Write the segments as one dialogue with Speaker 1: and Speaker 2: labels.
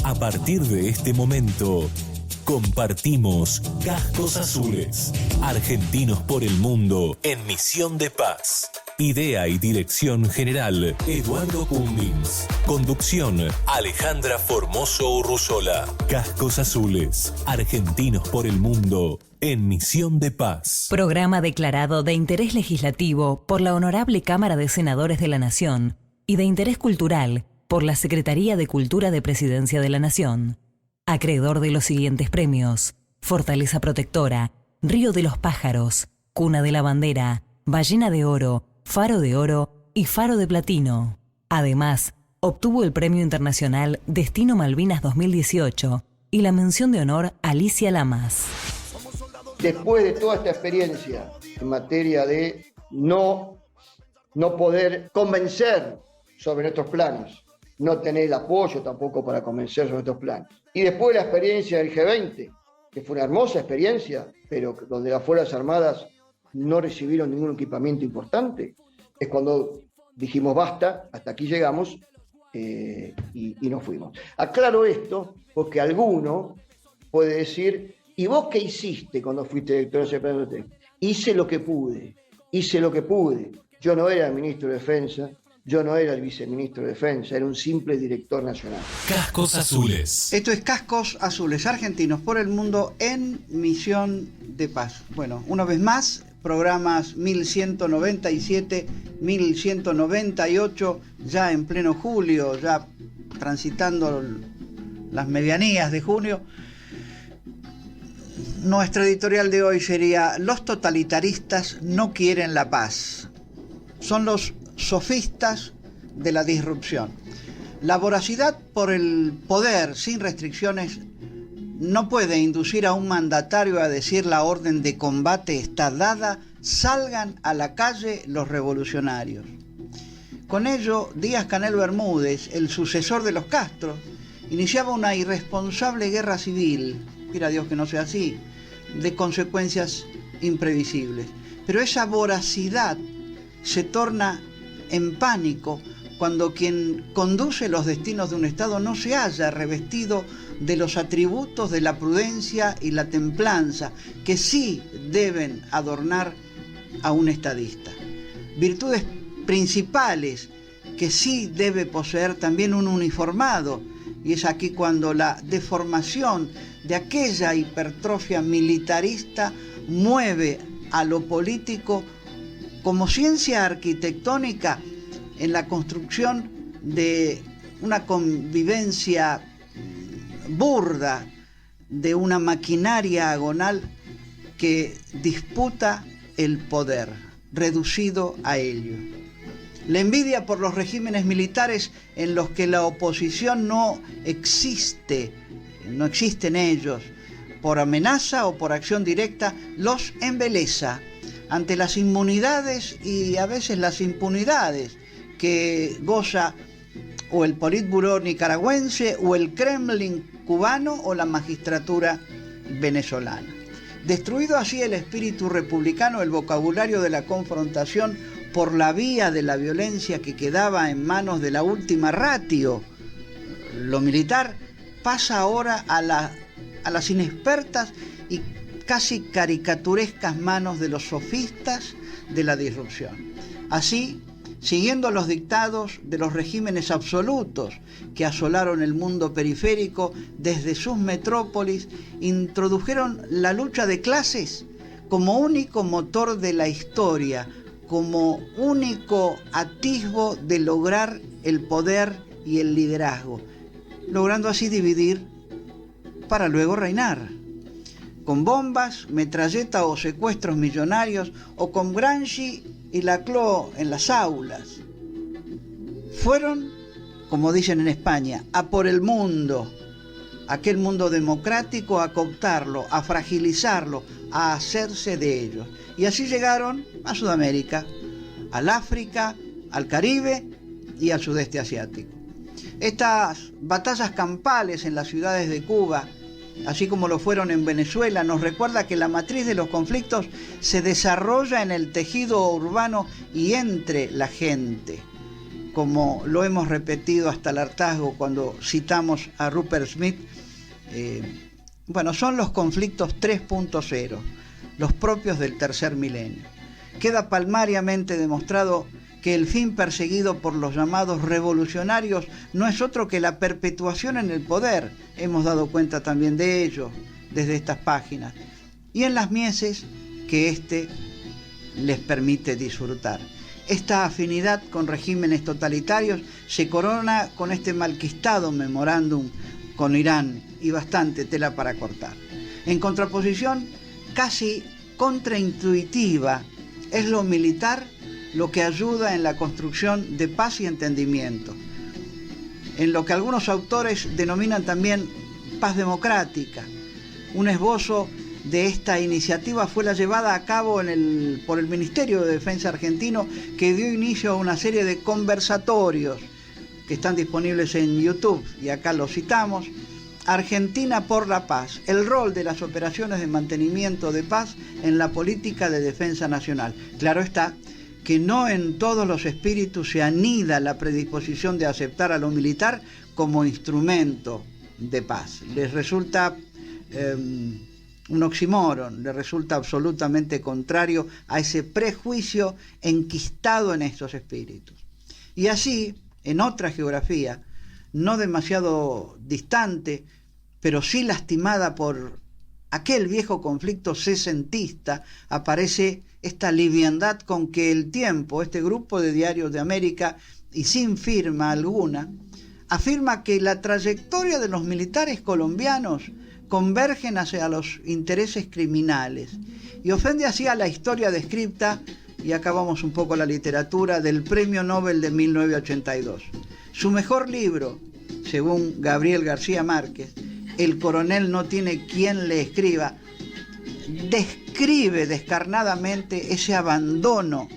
Speaker 1: A partir de este momento, compartimos Cascos Azules, argentinos por el mundo en misión de paz. Idea y dirección general, Eduardo Cummins. Conducción, Alejandra Formoso Urruzola. Cascos Azules, argentinos por el mundo en misión de paz.
Speaker 2: Programa declarado de interés legislativo por la Honorable Cámara de Senadores de la Nación y de interés cultural por la Secretaría de Cultura de Presidencia de la Nación. Acreedor de los siguientes premios: Fortaleza Protectora, Río de los Pájaros, Cuna de la Bandera, Ballena de Oro, Faro de Oro y Faro de Platino. Además, obtuvo el Premio Internacional Destino Malvinas 2018 y la mención de honor Alicia Lamas.
Speaker 3: Después de toda esta experiencia en materia de no poder convencer sobre nuestros planes, no tener el apoyo tampoco para convencer sobre estos planes, y después de la experiencia del G20, que fue una hermosa experiencia, pero donde las Fuerzas Armadas no recibieron ningún equipamiento importante, es cuando dijimos basta, hasta aquí llegamos, y nos fuimos. Aclaro esto porque alguno puede decir: ¿y vos qué hiciste cuando fuiste director de CPNT? Hice lo que pude. Yo no era el ministro de Defensa, yo no era el viceministro de Defensa, era un simple director nacional.
Speaker 1: Cascos Azules.
Speaker 4: Esto es Cascos Azules, argentinos por el mundo en misión de paz. Bueno, una vez más, programas 1197, 1198, ya en pleno julio, ya transitando las medianías de junio. Nuestra editorial de hoy sería: los totalitaristas no quieren la paz. Son los sofistas de la disrupción. La voracidad por el poder sin restricciones no puede inducir a un mandatario a decir: la orden de combate está dada, salgan a la calle los revolucionarios. Con ello, Díaz-Canel Bermúdez, el sucesor de los Castro, iniciaba una irresponsable guerra civil, quiera Dios que no sea así, de consecuencias imprevisibles. Pero esa voracidad se torna en pánico cuando quien conduce los destinos de un Estado no se haya revestido de los atributos de la prudencia y la templanza que sí deben adornar a un estadista. Virtudes principales que sí debe poseer también un uniformado, y es aquí cuando la deformación de aquella hipertrofia militarista mueve a lo político como ciencia arquitectónica en la construcción de una convivencia burda, de una maquinaria agonal que disputa el poder, reducido a ello. La envidia por los regímenes militares en los que la oposición no existe en ellos, por amenaza o por acción directa, los embelesa ante las inmunidades y a veces las impunidades que goza o el Politburó nicaragüense o el Kremlin cubano o la magistratura venezolana. Destruido así el espíritu republicano, el vocabulario de la confrontación por la vía de la violencia que quedaba en manos de la última ratio, lo militar, pasa ahora a las inexpertas y casi caricaturescas manos de los sofistas de la disrupción. Así, siguiendo los dictados de los regímenes absolutos que asolaron el mundo periférico desde sus metrópolis, introdujeron la lucha de clases como único motor de la historia, como único atisbo de lograr el poder y el liderazgo, logrando así dividir para luego reinar. Con bombas, metralleta o secuestros millonarios, o con Gramsci y Laclau en las aulas. Fueron, como dicen en España, a por el mundo, aquel mundo democrático, a cooptarlo, a fragilizarlo, a hacerse de ellos. Y así llegaron a Sudamérica, al África, al Caribe y al sudeste asiático. Estas batallas campales en las ciudades de Cuba, así como lo fueron en Venezuela, nos recuerda que la matriz de los conflictos se desarrolla en el tejido urbano y entre la gente. como lo hemos repetido hasta el hartazgo cuando citamos a Rupert Smith, son los conflictos 3.0, los propios del tercer milenio. Queda palmariamente demostrado que el fin perseguido por los llamados revolucionarios no es otro que la perpetuación en el poder. Hemos dado cuenta también de ello desde estas páginas. Y en las mieses que éste les permite disfrutar. Esta afinidad con regímenes totalitarios se corona con este malquistado memorándum con Irán y bastante tela para cortar. En contraposición, casi contraintuitiva, es lo militar lo que ayuda en la construcción de paz y entendimiento, en lo que algunos autores denominan también paz democrática. Un esbozo de esta iniciativa fue la llevada a cabo por el Ministerio de Defensa argentino, que dio inicio a una serie de conversatorios que están disponibles en YouTube, y acá los citamos: Argentina por la paz, el rol de las operaciones de mantenimiento de paz en la política de defensa nacional. Claro está que no en todos los espíritus se anida la predisposición de aceptar a lo militar como instrumento de paz. Les resulta un oxímoron, le resulta absolutamente contrario a ese prejuicio enquistado en estos espíritus. Y así, en otra geografía, no demasiado distante, pero sí lastimada por aquel viejo conflicto sesentista, aparece esta liviandad con que El Tiempo, este grupo de diarios de América, y sin firma alguna, afirma que la trayectoria de los militares colombianos convergen hacia los intereses criminales y ofende así a la historia descripta, y acá vamos un poco a la literatura, del Premio Nobel de 1982. Su mejor libro, según Gabriel García Márquez, El coronel no tiene quien le escriba, describe descarnadamente ese abandono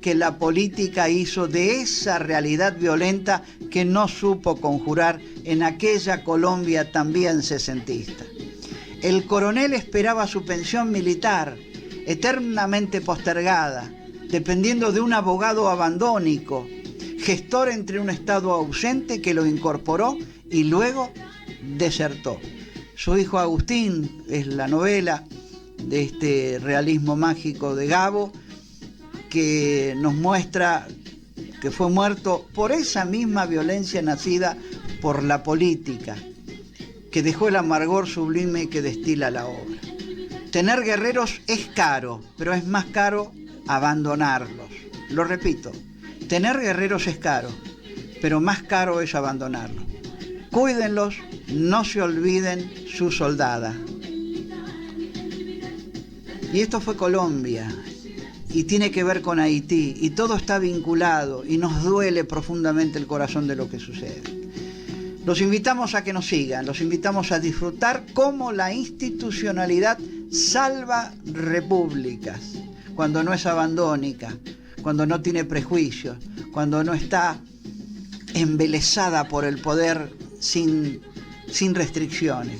Speaker 4: que la política hizo de esa realidad violenta que no supo conjurar en aquella Colombia también sesentista. El coronel esperaba su pensión militar, eternamente postergada, dependiendo de un abogado abandónico, gestor entre un Estado ausente que lo incorporó y luego desertó. Su hijo Agustín es la novela de este realismo mágico de Gabo, que nos muestra que fue muerto por esa misma violencia nacida por la política, que dejó el amargor sublime que destila la obra. Tener guerreros es caro, pero es más caro abandonarlos. Lo repito, tener guerreros es caro, pero más caro es abandonarlos. Cuídenlos, no se olviden su soldada. Y esto fue Colombia, y tiene que ver con Haití, y todo está vinculado, y nos duele profundamente el corazón de lo que sucede. Los invitamos a que nos sigan, los invitamos a disfrutar cómo la institucionalidad salva repúblicas, cuando no es abandónica, cuando no tiene prejuicios, cuando no está embelesada por el poder sin restricciones.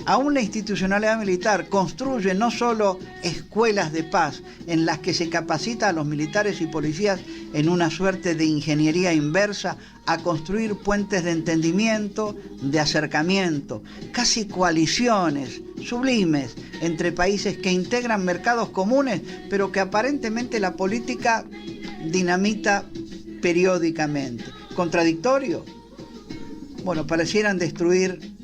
Speaker 4: Aún la institucionalidad militar construye no solo escuelas de paz en las que se capacita a los militares y policías en una suerte de ingeniería inversa a construir puentes de entendimiento, de acercamiento, casi coaliciones sublimes entre países que integran mercados comunes, pero que aparentemente la política dinamita periódicamente. ¿Contradictorio? Bueno, parecieran destruir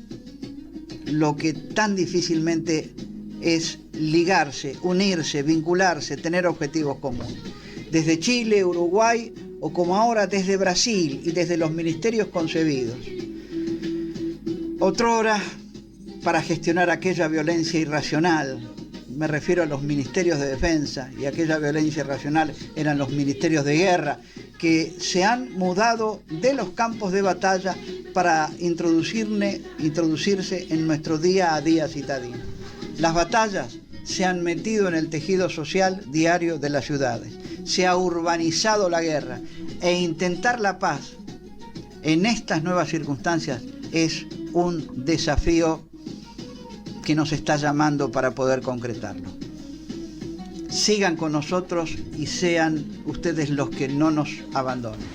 Speaker 4: lo que tan difícilmente es ligarse, unirse, vincularse, tener objetivos comunes. Desde Chile, Uruguay, o como ahora desde Brasil y desde los ministerios concebidos. Otrora, para gestionar aquella violencia irracional, me refiero a los ministerios de defensa, y aquella violencia irracional eran los ministerios de guerra, que se han mudado de los campos de batalla para introducirse en nuestro día a día citadino. Las batallas se han metido en el tejido social diario de las ciudades. Se ha urbanizado la guerra, e intentar la paz en estas nuevas circunstancias es un desafío que nos está llamando para poder concretarlo. Sigan con nosotros y sean ustedes los que no nos abandonen.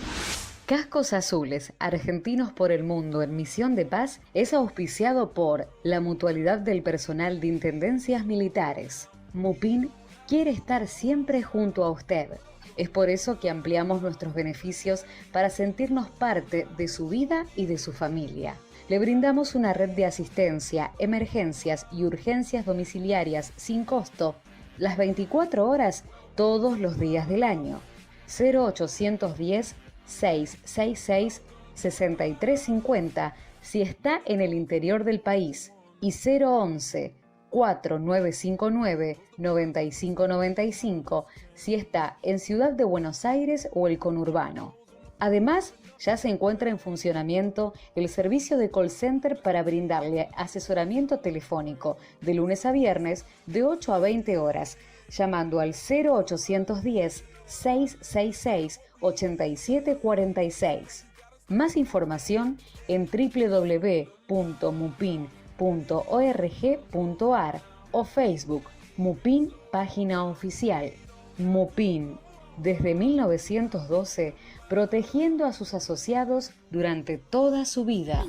Speaker 2: Cascos Azules, Argentinos por el Mundo en Misión de Paz, es auspiciado por la Mutualidad del Personal de Intendencias Militares. MUPIN quiere estar siempre junto a usted. Es por eso que ampliamos nuestros beneficios para sentirnos parte de su vida y de su familia. Le brindamos una red de asistencia, emergencias y urgencias domiciliarias sin costo, las 24 horas, todos los días del año. 0810-666-6350 si está en el interior del país y 011-4959-9595 si está en Ciudad de Buenos Aires o el conurbano. Además, ya se encuentra en funcionamiento el servicio de call center para brindarle asesoramiento telefónico de lunes a viernes de 8 a 20 horas, llamando al 0810-666-8746. Más información en www.mupin.org.ar o Facebook, MUPIN, página oficial. MUPIN, desde 1912, protegiendo a sus asociados durante toda su vida.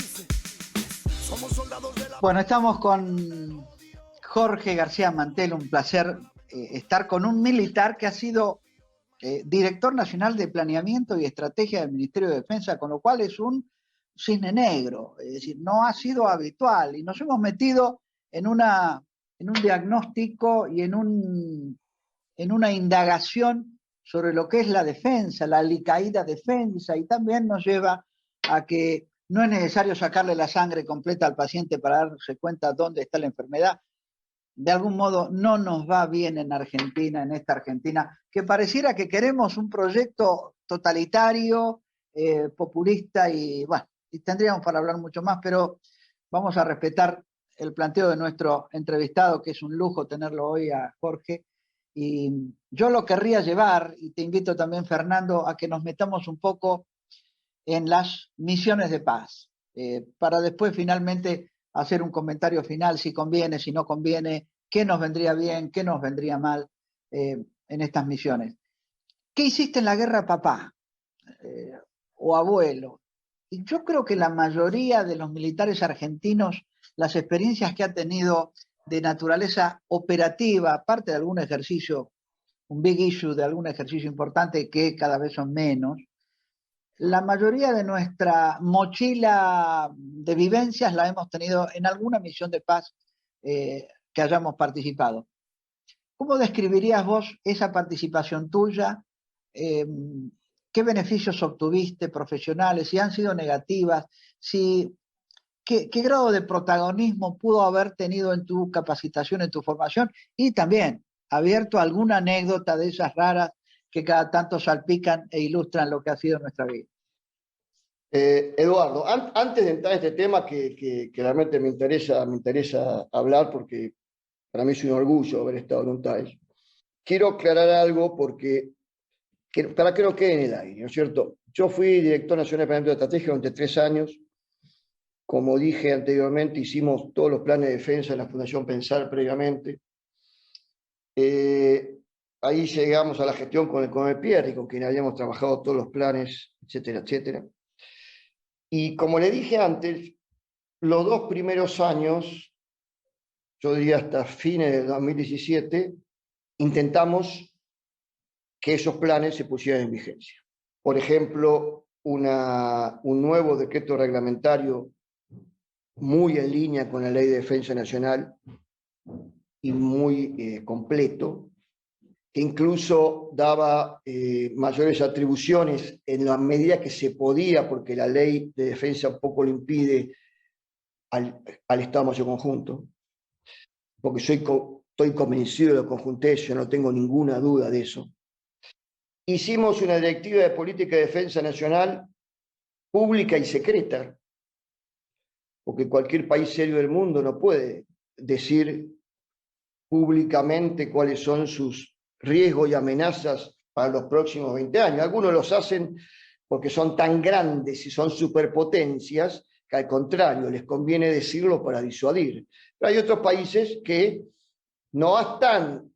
Speaker 4: Bueno, estamos con Jorge García Mantel, un placer estar con un militar que ha sido director nacional de planeamiento y estrategia del Ministerio de Defensa, con lo cual es un cisne negro, es decir, no ha sido habitual y nos hemos metido en un diagnóstico y en una indagación sobre lo que es la defensa, la alicaída defensa, y también nos lleva a que no es necesario sacarle la sangre completa al paciente para darse cuenta dónde está la enfermedad. De algún modo no nos va bien en Argentina, en esta Argentina, que pareciera que queremos un proyecto totalitario, populista, y bueno, y tendríamos para hablar mucho más, pero vamos a respetar el planteo de nuestro entrevistado, que es un lujo tenerlo hoy a Jorge. Y yo lo querría llevar, y te invito también, Fernando, a que nos metamos un poco en las misiones de paz, para después finalmente hacer un comentario final, si conviene, si no conviene, qué nos vendría bien, qué nos vendría mal en estas misiones. ¿Qué hiciste en la guerra, papá? O abuelo. Y yo creo que la mayoría de los militares argentinos, las experiencias que ha tenido de naturaleza operativa, aparte de algún ejercicio, un big issue de algún ejercicio importante que cada vez son menos, la mayoría de nuestra mochila de vivencias la hemos tenido en alguna misión de paz que hayamos participado. ¿Cómo describirías vos esa participación tuya? ¿Qué beneficios obtuviste profesionales? Si han sido negativas, ¿qué grado de protagonismo pudo haber tenido en tu capacitación, en tu formación? Y también, abierto a alguna anécdota de esas raras que cada tanto salpican e ilustran lo que ha sido nuestra vida.
Speaker 3: Eduardo, antes de entrar en este tema que realmente me interesa hablar, porque para mí es un orgullo haber estado en un TAES, quiero aclarar algo porque para que no quede en el aire, ¿no es cierto? Yo fui director nacional de planeamiento de estrategia durante 3 años. Como dije anteriormente, hicimos todos los planes de defensa en la Fundación Pensar previamente. Ahí llegamos a la gestión con el Coronel Pierri, con quien habíamos trabajado todos los planes, etcétera, etcétera. Y como le dije antes, los 2 primeros años, yo diría hasta fines de 2017, intentamos que esos planes se pusieran en vigencia. Por ejemplo, un nuevo decreto reglamentario muy en línea con la Ley de Defensa Nacional y muy completo, que incluso daba mayores atribuciones en la medida que se podía, porque la Ley de Defensa un poco lo impide al Estado Mayor Conjunto, porque estoy convencido de lo conjuntés, yo no tengo ninguna duda de eso. Hicimos una directiva de política de defensa nacional pública y secreta, porque cualquier país serio del mundo no puede decir públicamente cuáles son sus riesgos y amenazas para los próximos 20 años. Algunos los hacen porque son tan grandes y son superpotencias que al contrario les conviene decirlo para disuadir. Pero hay otros países que no están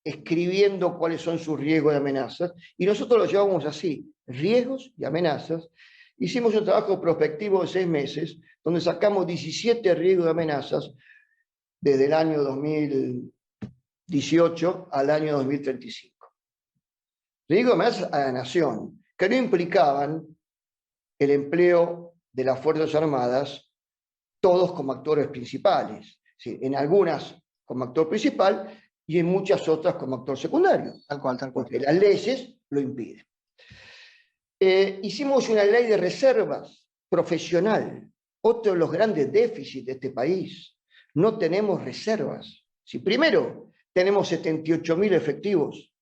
Speaker 3: escribiendo cuáles son sus riesgos y amenazas, y nosotros lo llevamos así, riesgos y amenazas. Hicimos un trabajo prospectivo de 6 meses, donde sacamos 17 riesgos y amenazas desde el año 2018 al año 2035. Riesgos y amenazas a la nación, que no implicaban el empleo de las Fuerzas Armadas, todos como actores principales. Sí, en algunas como actor principal y en muchas otras como actor secundario.
Speaker 4: Tal cual.
Speaker 3: Porque las leyes lo impiden. Hicimos una ley de reservas profesional, otro de los grandes déficits de este país. No tenemos reservas. Si primero tenemos 78.000 efectivos,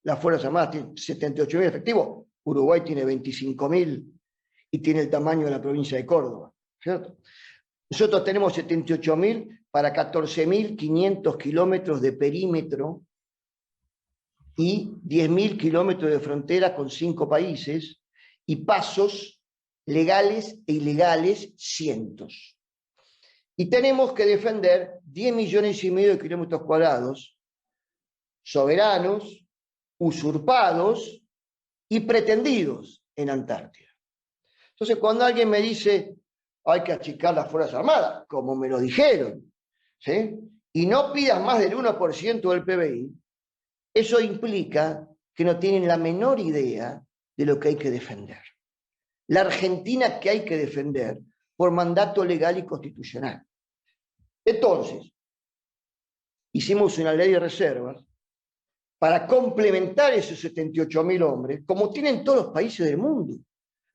Speaker 3: las Fuerzas Armadas tienen 78.000 efectivos, Uruguay tiene 25.000 y tiene el tamaño de la provincia de Córdoba, ¿cierto? Nosotros tenemos 78.000 para 14.500 kilómetros de perímetro y 10.000 kilómetros de frontera con 5 países y pasos legales e ilegales cientos. Y tenemos que defender 10,5 millones de kilómetros cuadrados soberanos, usurpados y pretendidos en Antártida. Entonces, cuando alguien me dice hay que achicar las Fuerzas Armadas, como me lo dijeron, ¿sí? Y no pidas más del 1% del PBI, eso implica que no tienen la menor idea de lo que hay que defender. La Argentina que hay que defender por mandato legal y constitucional. Entonces, hicimos una ley de reservas para complementar esos 78.000 hombres, como tienen todos los países del mundo,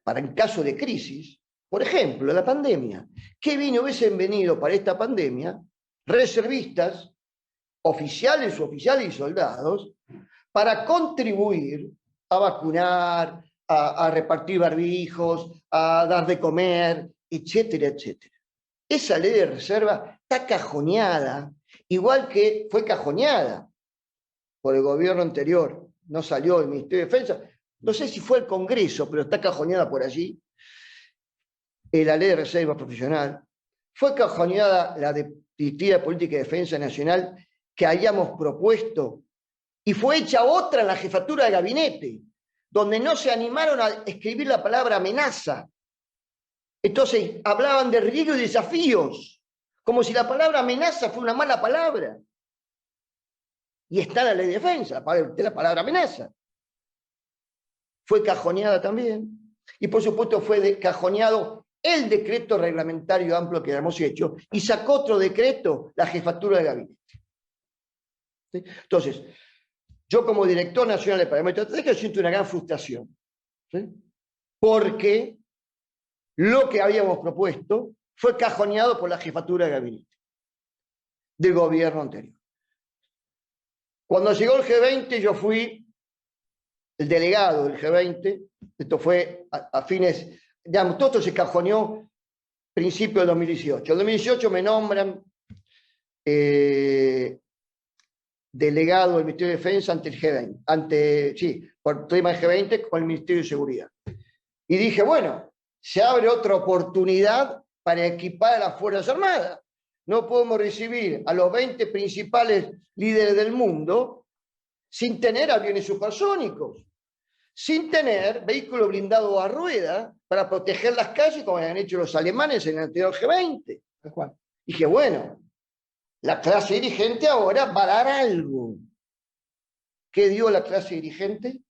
Speaker 3: para en caso de crisis. Por ejemplo, la pandemia. ¿Qué bien hubiesen venido para esta pandemia reservistas, oficiales, suboficiales y soldados, para contribuir a vacunar, a repartir barbijos, a dar de comer, etcétera, etcétera? Esa ley de reserva está cajoneada, igual que fue cajoneada por el gobierno anterior. No salió del Ministerio de Defensa. No sé si fue el Congreso, pero está cajoneada por allí. La ley de reserva profesional. Fue cajoneada la Directiva de Política de Defensa Nacional que habíamos propuesto y fue hecha otra en la jefatura de gabinete, donde no se animaron a escribir la palabra amenaza. Entonces hablaban de riesgos y desafíos, como si la palabra amenaza fuera una mala palabra. Y está la ley de defensa, la palabra amenaza. Fue cajoneada también. Y por supuesto fue cajoneado el decreto reglamentario amplio que habíamos hecho y sacó otro decreto la jefatura de gabinete. ¿Sí? Entonces, yo como director nacional de Parámetros Estratégicos siento una gran frustración. ¿Sí? Porque lo que habíamos propuesto fue cajoneado por la jefatura de gabinete del gobierno anterior. Cuando llegó el G20, yo fui el delegado del G20. Esto fue a fines, digamos, todo esto se cajoneó principio del 2018. En 2018 me nombran delegado del Ministerio de Defensa ante el G20, por tema del G20 con el Ministerio de Seguridad. Y dije, bueno, se abre otra oportunidad para equipar a las Fuerzas Armadas. No podemos recibir a los 20 principales líderes del mundo sin tener aviones supersónicos, sin tener vehículos blindados a rueda para proteger las calles como habían hecho los alemanes en el anterior G20. Dije, bueno, la clase dirigente ahora va a dar algo. ¿Qué dio la clase dirigente?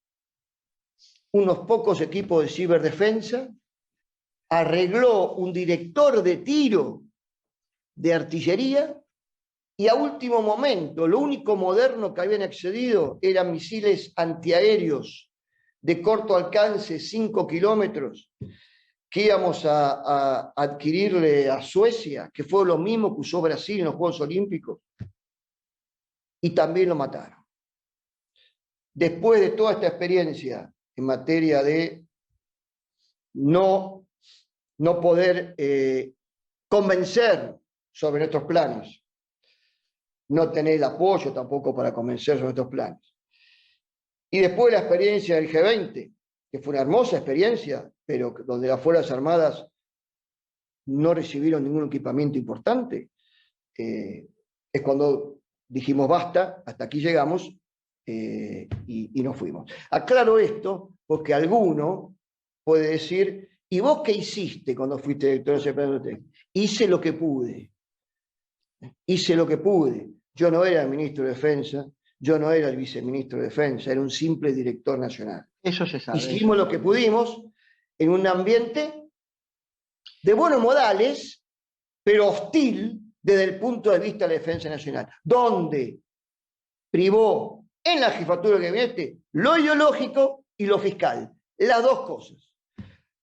Speaker 3: Unos pocos equipos de ciberdefensa, arregló un director de tiro de artillería y a último momento lo único moderno que habían accedido eran misiles antiaéreos de corto alcance, 5 kilómetros, que íbamos a adquirirle a Suecia, que fue lo mismo que usó Brasil en los Juegos Olímpicos, y también lo mataron. Después de toda esta experiencia en materia de no poder convencer sobre nuestros planes, no tener el apoyo tampoco para convencer sobre nuestros planes, y después la experiencia del G20, que fue una hermosa experiencia, pero donde las Fuerzas Armadas no recibieron ningún equipamiento importante, es cuando dijimos basta, hasta aquí llegamos, y nos fuimos. Aclaro esto porque alguno puede decir, ¿y vos qué hiciste cuando fuiste director de CPT? Hice lo que pude. Hice lo que pude. Yo no era el ministro de Defensa, yo no era el viceministro de Defensa, era un simple director nacional.
Speaker 4: Eso se sabe.
Speaker 3: Hicimos lo que pudimos en un ambiente de buenos modales, pero hostil desde el punto de vista de la defensa nacional, donde privó en la jefatura del gabinete lo ideológico y lo fiscal, las dos cosas.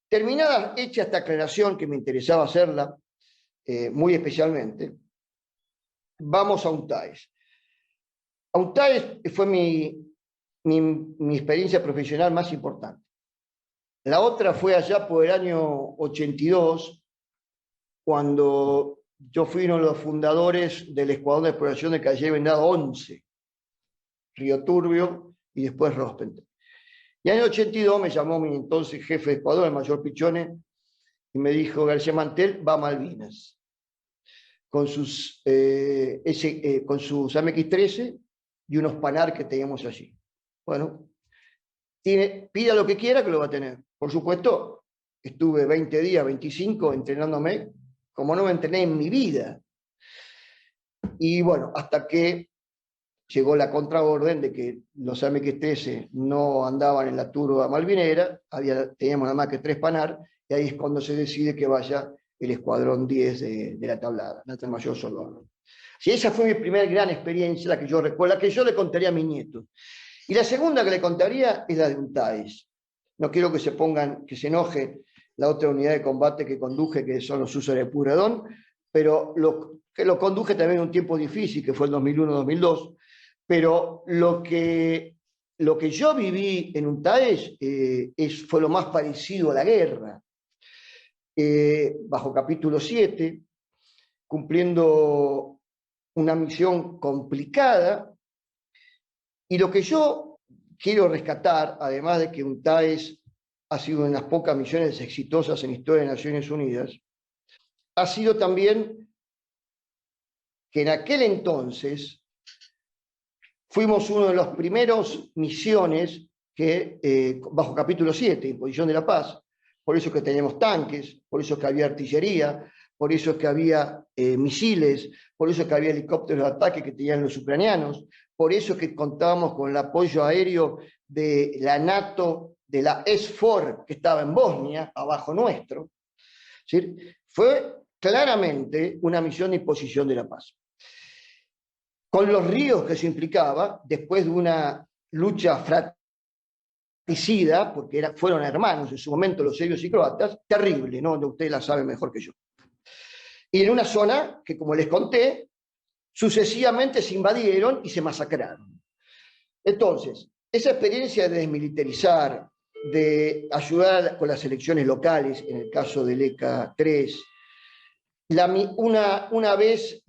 Speaker 3: Terminada, hecha esta aclaración que me interesaba hacerla muy especialmente, vamos a UNTAES. UNTAES fue mi experiencia profesional más importante. La otra fue allá por el año 82, cuando yo fui uno de los fundadores del Escuadrón de Exploración de Calle Vendado 11, Río Turbio y después Rospente. Y en el año 82 me llamó mi entonces jefe de escuadrón, el mayor Pichone, y me dijo, García Mantel va a Malvinas, con sus AMX-13 y unos Panar que teníamos allí. Bueno, pida lo que quiera que lo va a tener. Por supuesto, estuve 20 días, 25, entrenándome como no me entrené en mi vida. Y bueno, hasta que llegó la contraorden de que los AMX-13 no andaban en la turba malvinera, teníamos nada más que 3 Panar, y ahí es cuando se decide que vaya el escuadrón 10 de la Tablada, el mayor Solano. Sí, esa fue mi primera gran experiencia, la que yo recuerdo, la que yo le contaría a mi nieto. Y la segunda que le contaría es la de UNTAES. No quiero que se enoje la otra unidad de combate que conduje, que son los Húsares de Pueyrredón, pero que lo conduje también en un tiempo difícil, que fue el 2001-2002, pero lo que yo viví en UNTAES fue lo más parecido a la guerra. Bajo capítulo 7, cumpliendo una misión complicada, y lo que yo quiero rescatar, además de que UNTAES ha sido una de las pocas misiones exitosas en la historia de Naciones Unidas, ha sido también que en aquel entonces fuimos uno de los primeros misiones que, bajo capítulo 7, imposición de la paz, por eso es que teníamos tanques, por eso es que había artillería, por eso es que había misiles, por eso es que había helicópteros de ataque que tenían los ucranianos, por eso es que contábamos con el apoyo aéreo de la NATO, de la SFOR, que estaba en Bosnia, abajo nuestro. ¿Sí? Fue claramente una misión de imposición de la paz. Con los ríos que se implicaba, después de una lucha fratricida, porque fueron hermanos en su momento los serbios y croatas, terrible, ¿no? Usted la sabe mejor que yo. Y en una zona que, como les conté, sucesivamente se invadieron y se masacraron. Entonces, esa experiencia de desmilitarizar, de ayudar con las elecciones locales, en el caso del ECA 3, una vez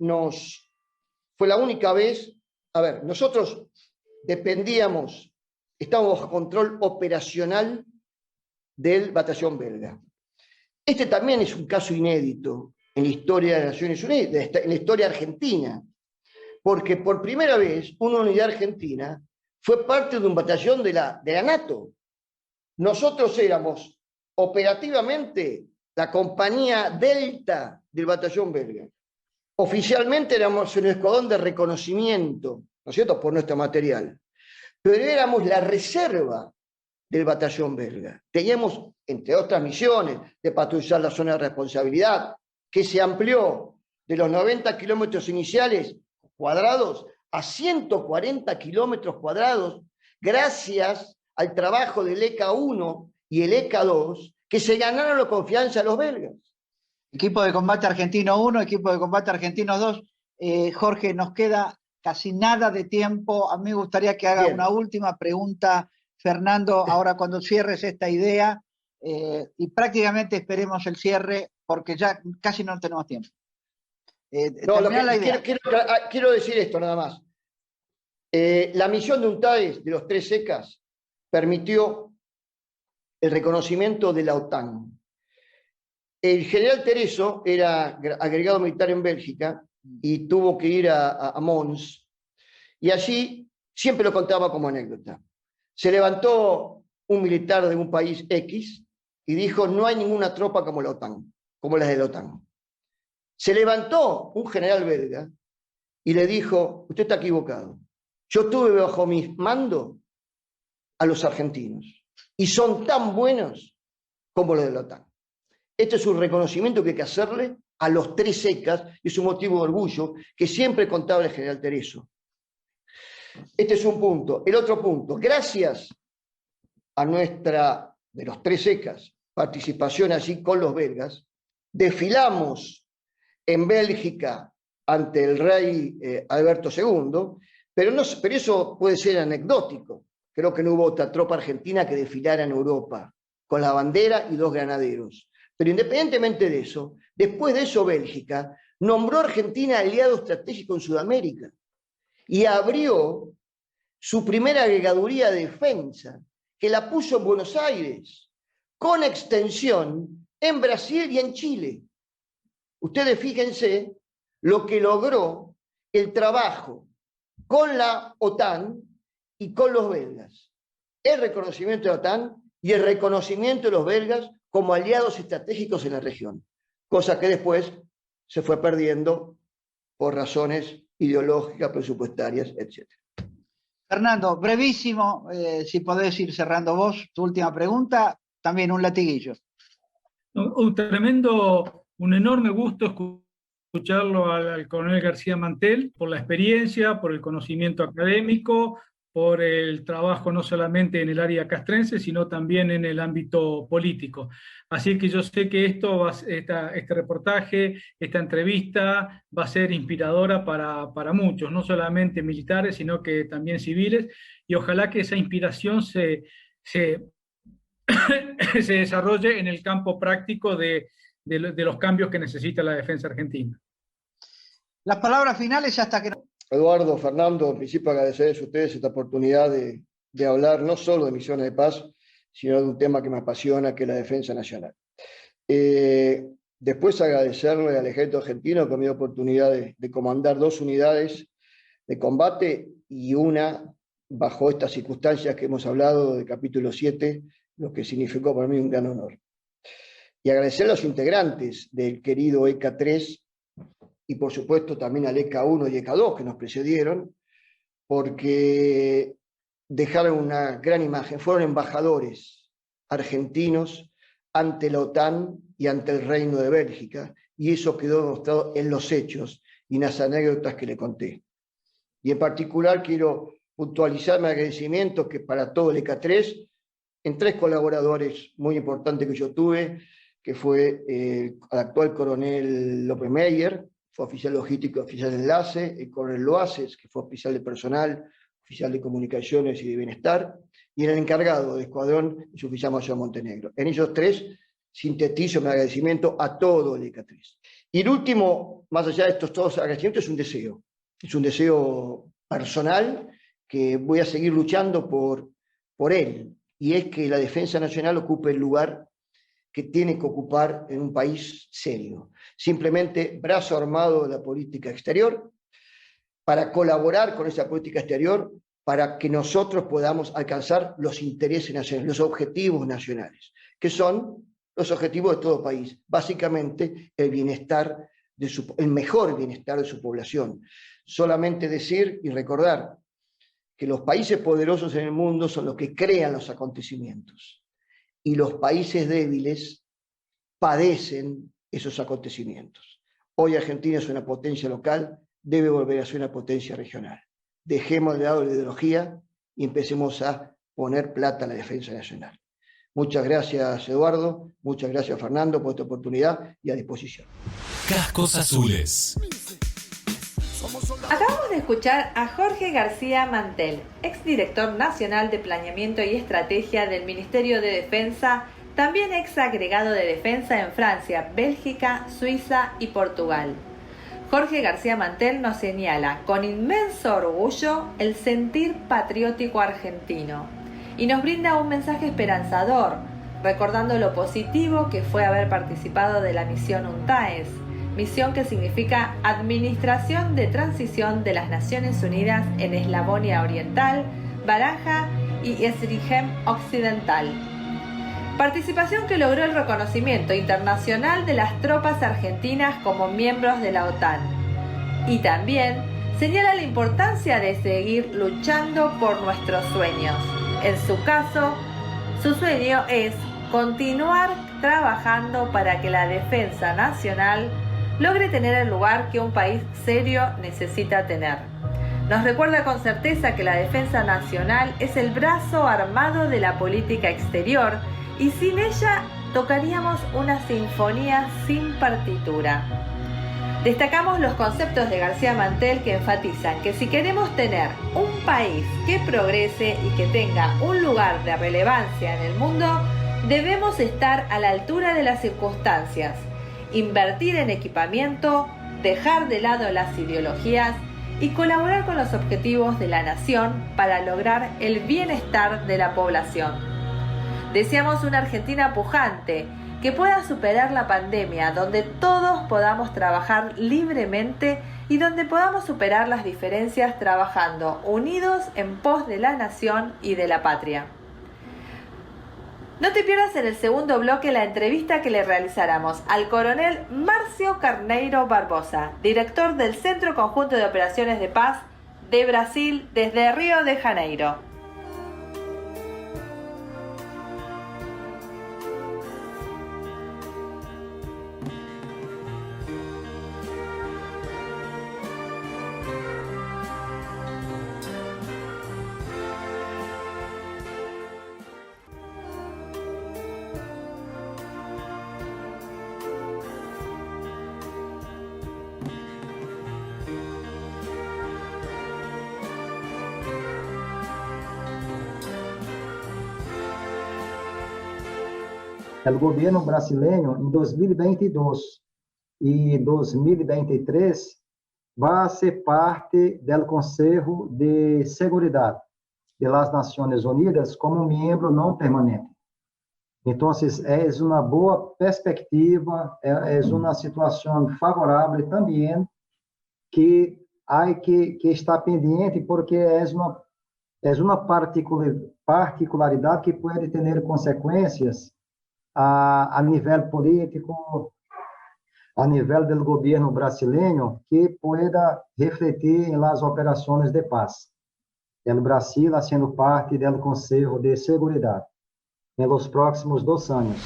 Speaker 3: fue la única vez, a ver, nosotros dependíamos, estábamos bajo control operacional del batallón belga. Este también es un caso inédito en la historia de las Naciones Unidas, en la historia argentina, porque por primera vez una unidad argentina fue parte de un batallón de la NATO. Nosotros éramos operativamente la compañía Delta del batallón belga. Oficialmente éramos un escuadrón de reconocimiento, ¿no es cierto?, por nuestro material. Pero éramos la reserva del batallón belga. Teníamos, entre otras misiones, de patrullar la zona de responsabilidad, que se amplió de los 90 kilómetros iniciales cuadrados a 140 kilómetros cuadrados, gracias al trabajo del ECA 1 y el ECA 2, que se ganaron la confianza de los belgas.
Speaker 4: Equipo de combate argentino 1, equipo de combate argentino 2. Jorge, nos queda casi nada de tiempo. A mí me gustaría que haga una última pregunta, Fernando, ahora cuando cierres esta idea, y prácticamente esperemos el cierre, porque ya casi no tenemos tiempo.
Speaker 3: Quiero decir esto nada más. La misión de UNTAES, de los 3 ECAs, permitió el reconocimiento de la OTAN. El general Tereso era agregado militar en Bélgica y tuvo que ir a Mons Y allí siempre lo contaba como anécdota. Se levantó un militar de un país X y dijo: no hay ninguna tropa como la OTAN, como las de la OTAN. Se levantó un general belga y le dijo: usted está equivocado. Yo tuve bajo mi mando a los argentinos y son tan buenos como los de la OTAN. Este es un reconocimiento que hay que hacerle a los tres ECAs y es un motivo de orgullo que siempre contaba el general Tereso. Este es un punto. El otro punto: gracias a nuestra, de los tres ECAs, participación allí con los belgas, desfilamos en Bélgica ante el rey Alberto II, pero eso puede ser anecdótico. Creo que no hubo otra tropa argentina que desfilara en Europa, con la bandera y 2 granaderos. Pero independientemente de eso, después de eso Bélgica nombró a Argentina aliado estratégico en Sudamérica y abrió su primera agregaduría de defensa, que la puso en Buenos Aires, con extensión en Brasil y en Chile. Ustedes fíjense lo que logró el trabajo con la OTAN y con los belgas. El reconocimiento de la OTAN y el reconocimiento de los belgas como aliados estratégicos en la región, cosa que después se fue perdiendo por razones ideológicas, presupuestarias, etc.
Speaker 4: Fernando, brevísimo, si podés ir cerrando vos, tu última pregunta, también un latiguillo.
Speaker 5: Un enorme gusto escucharlo al coronel García Mantel, por la experiencia, por el conocimiento académico, por el trabajo no solamente en el área castrense, sino también en el ámbito político. Así que yo sé que este reportaje, esta entrevista, va a ser inspiradora para muchos, no solamente militares, sino que también civiles, y ojalá que esa inspiración se desarrolle en el campo práctico de los cambios que necesita la defensa argentina.
Speaker 4: Las palabras finales hasta que...
Speaker 3: Eduardo, Fernando, en principio agradecerles a ustedes esta oportunidad de hablar no solo de misiones de paz, sino de un tema que me apasiona, que es la defensa nacional. Después agradecerle al ejército argentino que me dio oportunidad de comandar 2 unidades de combate y una bajo estas circunstancias que hemos hablado del capítulo 7, lo que significó para mí un gran honor. Y agradecer a los integrantes del querido ECA 3 y por supuesto también al ECA 1 y ECA 2 que nos precedieron, porque dejaron una gran imagen, fueron embajadores argentinos ante la OTAN y ante el Reino de Bélgica, y eso quedó demostrado en los hechos y en las anécdotas que le conté. Y en particular quiero puntualizar mi agradecimiento que para todo el ECA 3, en 3 colaboradores muy importantes que yo tuve, que fue el actual coronel López Meyer, fue oficial logístico, oficial de enlace, el coronel Loaces, que fue oficial de personal, oficial de comunicaciones y de bienestar, y el encargado de escuadrón, el oficial mayor Montenegro. En ellos 3 sintetizo mi agradecimiento a todo el ECA 3. Y el último, más allá de estos todos agradecimientos, es un deseo personal que voy a seguir luchando por él, y es que la defensa nacional ocupe el lugar que tiene que ocupar en un país serio. Simplemente brazo armado de la política exterior para colaborar con esa política exterior para que nosotros podamos alcanzar los intereses nacionales, los objetivos nacionales, que son los objetivos de todo país. Básicamente el bienestar, el mejor bienestar de su población. Solamente decir y recordar que los países poderosos en el mundo son los que crean los acontecimientos y los países débiles padecen esos acontecimientos. Hoy Argentina es una potencia local, debe volver a ser una potencia regional. Dejemos de lado la ideología y empecemos a poner plata en la defensa nacional. Muchas gracias, Eduardo, muchas gracias, Fernando, por esta oportunidad y a disposición.
Speaker 1: Cascos Azules.
Speaker 6: Acabamos de escuchar a Jorge García Mantel, exdirector nacional de Planeamiento y Estrategia del Ministerio de Defensa, también ex agregado de Defensa en Francia, Bélgica, Suiza y Portugal. Jorge García Mantel nos señala con inmenso orgullo el sentir patriótico argentino y nos brinda un mensaje esperanzador, recordando lo positivo que fue haber participado de la misión UNTAES, misión que significa Administración de Transición de las Naciones Unidas en Eslavonia Oriental, Baraja y Esrijem Occidental. Participación que logró el reconocimiento internacional de las tropas argentinas como miembros de la OTAN. Y también señala la importancia de seguir luchando por nuestros sueños. En su caso, su sueño es continuar trabajando para que la defensa nacional logre tener el lugar que un país serio necesita tener. Nos recuerda con certeza que la defensa nacional es el brazo armado de la política exterior y sin ella tocaríamos una sinfonía sin partitura. Destacamos los conceptos de García Mantel que enfatizan que si queremos tener un país que progrese y que tenga un lugar de relevancia en el mundo, debemos estar a la altura de las circunstancias, invertir en equipamiento, dejar de lado las ideologías y colaborar con los objetivos de la nación para lograr el bienestar de la población. Deseamos una Argentina pujante, que pueda superar la pandemia, donde todos podamos trabajar libremente y donde podamos superar las diferencias trabajando unidos en pos de la nación y de la patria. No te pierdas en el segundo bloque la entrevista que le realizáramos al coronel Márcio Carneiro Barbosa, director del Centro Conjunto de Operaciones de Paz de Brasil desde Río de Janeiro.
Speaker 7: O governo brasileiro, em 2022 e 2023, vai ser parte do Conselho de Seguridade das Nações Unidas como membro não permanente. Então, é uma boa perspectiva, é uma situação favorável também, que há que estar pendente, porque é uma particularidade que pode ter consequências a nível político, a nível do governo brasileiro, que pueda refletir nas operações de paz. O Brasil sendo parte do Conselho de Seguridade nos próximos 2 anos.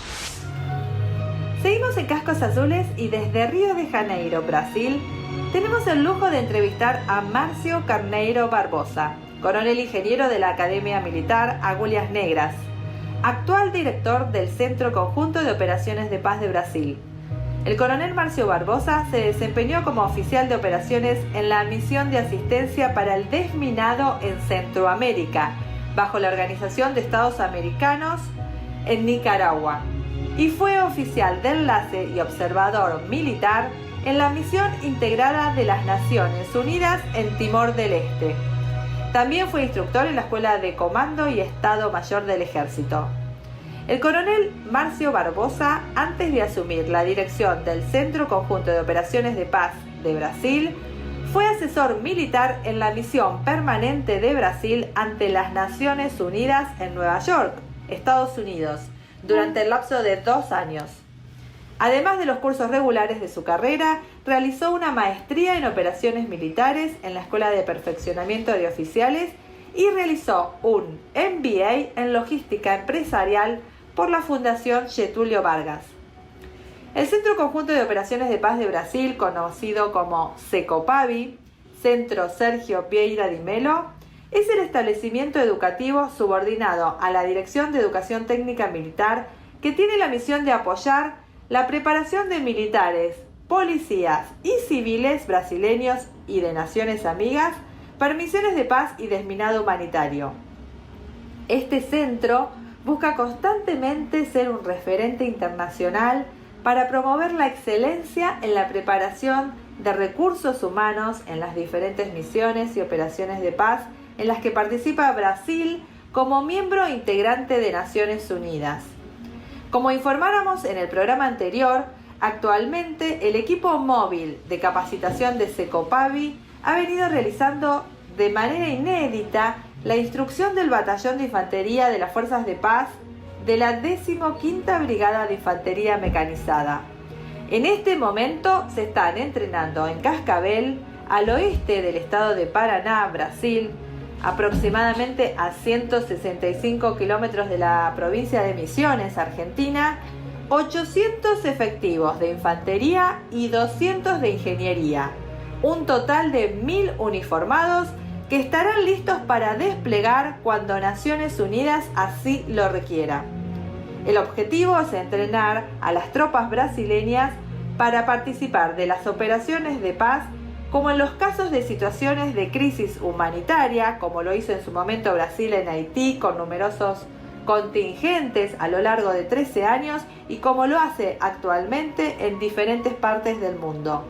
Speaker 6: Seguimos en Cascos Azules y desde Río de Janeiro, Brasil, tenemos el lujo de entrevistar a Márcio Carneiro Barbosa, coronel ingeniero de la Academia Militar Agulhas Negras, actual director del Centro Conjunto de Operaciones de Paz de Brasil. El coronel Márcio Barbosa se desempeñó como oficial de operaciones en la misión de asistencia para el desminado en Centroamérica, bajo la Organización de Estados Americanos en Nicaragua, y fue oficial de enlace y observador militar en la misión integrada de las Naciones Unidas en Timor del Este. También fue instructor en la Escuela de Comando y Estado Mayor del Ejército. El coronel Márcio Barbosa, antes de asumir la dirección del Centro Conjunto de Operaciones de Paz de Brasil, fue asesor militar en la misión permanente de Brasil ante las Naciones Unidas en Nueva York, Estados Unidos, durante el lapso de 2 años. Además de los cursos regulares de su carrera, realizó una maestría en operaciones militares en la Escuela de Perfeccionamiento de Oficiales y realizó un MBA en Logística Empresarial por la Fundación Getúlio Vargas. El Centro Conjunto de Operaciones de Paz de Brasil, conocido como Secopavi, Centro Sergio Vieira de Melo, es el establecimiento educativo subordinado a la Dirección de Educación Técnica Militar que tiene la misión de apoyar la preparación de militares, policías y civiles brasileños y de naciones amigas para misiones de paz y desminado humanitario. Este centro busca constantemente ser un referente internacional para promover la excelencia en la preparación de recursos humanos en las diferentes misiones y operaciones de paz en las que participa Brasil como miembro integrante de Naciones Unidas. Como informáramos en el programa anterior, Actualmente, el equipo móvil de capacitación de Secopavi ha venido realizando de manera inédita la instrucción del Batallón de Infantería de las Fuerzas de Paz de la 15ª Brigada de Infantería Mecanizada. En este momento se están entrenando en Cascavel, al oeste del estado de Paraná, Brasil, aproximadamente a 165 kilómetros de la provincia de Misiones, Argentina, 800 efectivos de infantería y 200 de ingeniería, un total de 1000 uniformados que estarán listos para desplegar cuando Naciones Unidas así lo requiera. El objetivo es entrenar a las tropas brasileñas para participar de las operaciones de paz, como en los casos de situaciones de crisis humanitaria, como lo hizo en su momento Brasil en Haití con numerosos contingentes a lo largo de 13 años y como lo hace actualmente en diferentes partes del mundo.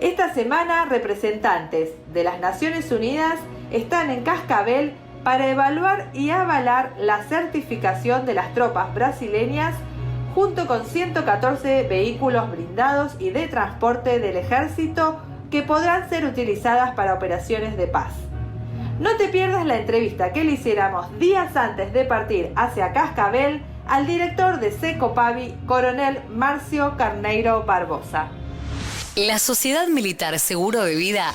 Speaker 6: Esta semana, representantes de las Naciones Unidas están en Cascavel para evaluar y avalar la certificación de las tropas brasileñas junto con 114 vehículos blindados y de transporte del ejército que podrán ser utilizadas para operaciones de paz. No te pierdas la entrevista que le hiciéramos días antes de partir hacia Cascavel al director de Secopavi, coronel Marcio Carneiro Barbosa.
Speaker 2: La Sociedad Militar Seguro de Vida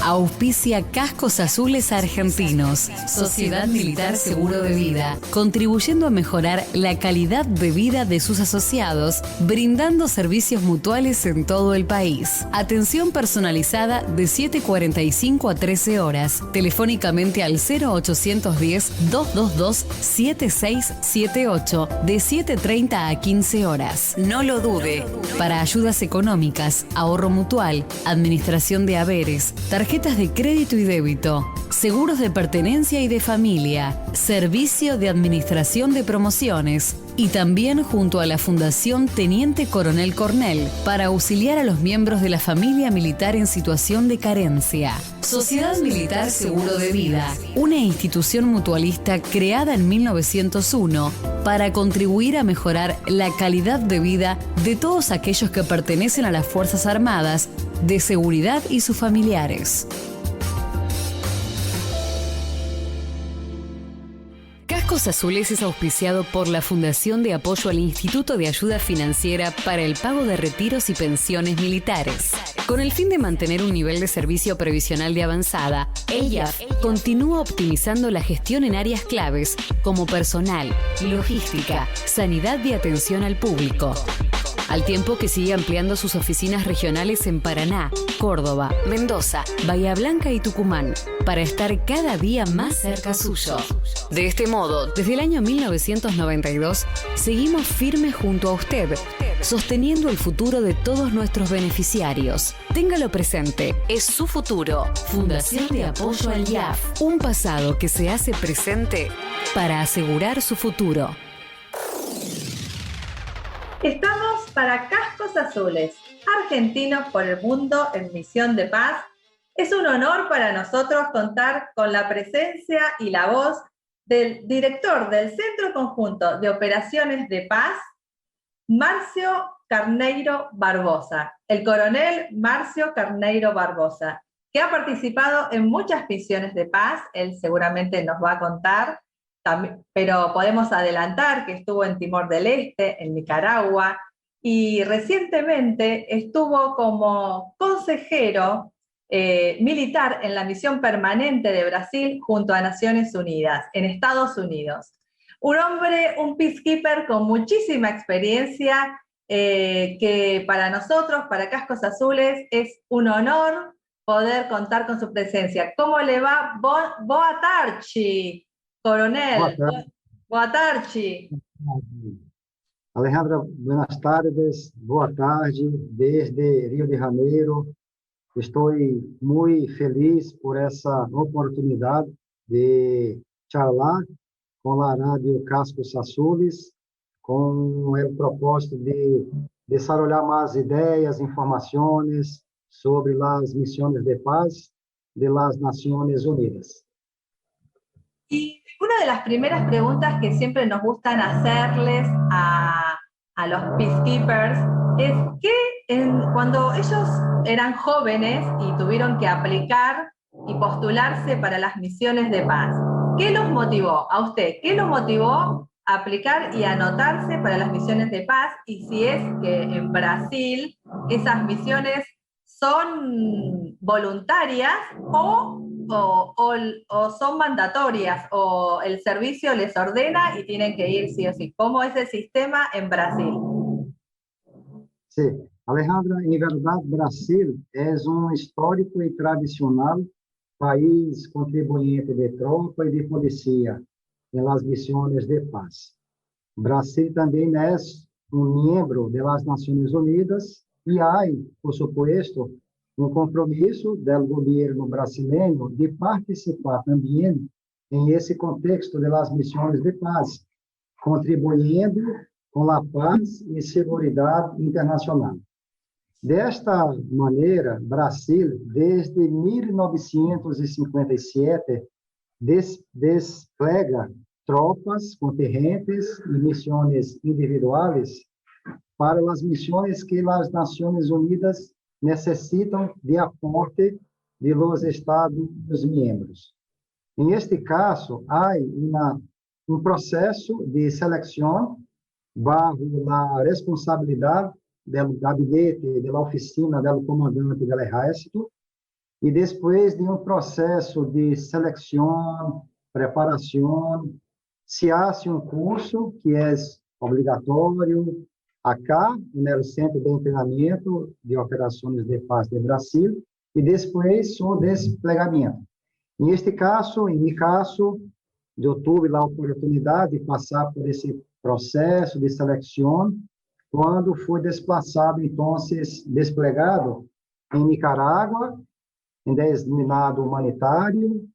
Speaker 2: auspicia Cascos Azules Argentinos. Sociedad Militar Seguro de Vida, contribuyendo a mejorar la calidad de vida de sus asociados, brindando servicios mutuales en todo el país. Atención personalizada de 7:45 a 13 horas, telefónicamente al 0810-222-7678, de 7:30 a 15 horas. No lo dude. Para ayudas económicas, ahorro mutual, administración de haberes, tarjetas de crédito y débito, seguros de pertenencia y de familia, servicio de administración de promociones y también junto a la Fundación Teniente Coronel Cornell para auxiliar a los miembros de la familia militar en situación de carencia. Sociedad Militar Seguro de Vida, una institución mutualista creada en 1901 para contribuir a mejorar la calidad de vida de todos aquellos que pertenecen a las Fuerzas Armadas, de Seguridad y sus familiares. Cascos Azules es auspiciado por la Fundación de Apoyo al Instituto de Ayuda Financiera para el Pago de Retiros y Pensiones Militares. Con el fin de mantener un nivel de servicio previsional de avanzada, el IAF continúa optimizando la gestión en áreas claves como personal, logística, sanidad y atención al público. Al tiempo que sigue ampliando sus oficinas regionales en Paraná, Córdoba, Mendoza, Bahía Blanca y Tucumán, para estar cada día más cerca suyo. De este modo, desde el año 1992, seguimos firmes junto a usted, sosteniendo el futuro de todos nuestros beneficiarios. Téngalo presente, es su futuro. Fundación de Apoyo al IAF, un pasado que se hace presente para asegurar su futuro.
Speaker 6: Estamos para Cascos Azules, argentinos por el mundo en misión de paz. Es un honor para nosotros contar con la presencia y la voz del director del Centro Conjunto de Operaciones de Paz, Marcio Carneiro Barbosa, el coronel Marcio Carneiro Barbosa, que ha participado en muchas misiones de paz. Él seguramente nos va a contar, pero podemos adelantar que estuvo en Timor del Este, en Nicaragua, y recientemente estuvo como consejero militar en la misión permanente de Brasil junto a Naciones Unidas, en Estados Unidos. Un hombre, un peacekeeper con muchísima experiencia, que para nosotros, para Cascos Azules, es un honor poder contar con su presencia. ¿Cómo le va? Boa tarde, coronel. Boa tarde.
Speaker 7: Alejandra, buenas tardes, boa tarde, desde Rio de Janeiro. Estoy muy feliz por esa oportunidad de charlar con la radio Cascos Azules, con el propósito de desarrollar más ideas, informaciones sobre las misiones de paz de las Naciones Unidas.
Speaker 6: Y una de las primeras preguntas que siempre nos gustan hacerles a los peacekeepers es que cuando ellos eran jóvenes y tuvieron que aplicar y postularse para las misiones de paz, ¿qué los motivó a usted? ¿Qué los motivó a aplicar y anotarse para las misiones de paz? Y si es que en Brasil esas misiones son voluntarias o son mandatorias, o el servicio les ordena y tienen que ir sí o sí. ¿Cómo es el sistema en Brasil?
Speaker 7: Sí, Alejandra, em verdade, Brasil é histórico e tradicional país contribuinte de tropa e de polícia em las missões de paz. Brasil também é membro das Nações Unidas e há, por supuesto, compromisso do governo brasileiro de participar também em esse contexto das missões de paz, contribuindo com a paz e segurança internacional. Desta maneira, Brasil, desde 1957, desplega tropas contingentes e missões individuais para as missões que as Nações Unidas necessitam de aporte de los Estados-membros. Em este caso, há processo de seleção bajo a responsabilidade do gabinete, da oficina do comandante do Exército, e depois de processo de seleção, preparação, se hace curso que é obrigatório acá, no Centro de Treinamento de Operações de Paz de Brasil, e depois o desplegamento. Em este caso, em meu caso, eu tive a oportunidade de passar por esse processo de seleção, quando fui desplazado, então, desplegado em Nicarágua, em designado humanitário,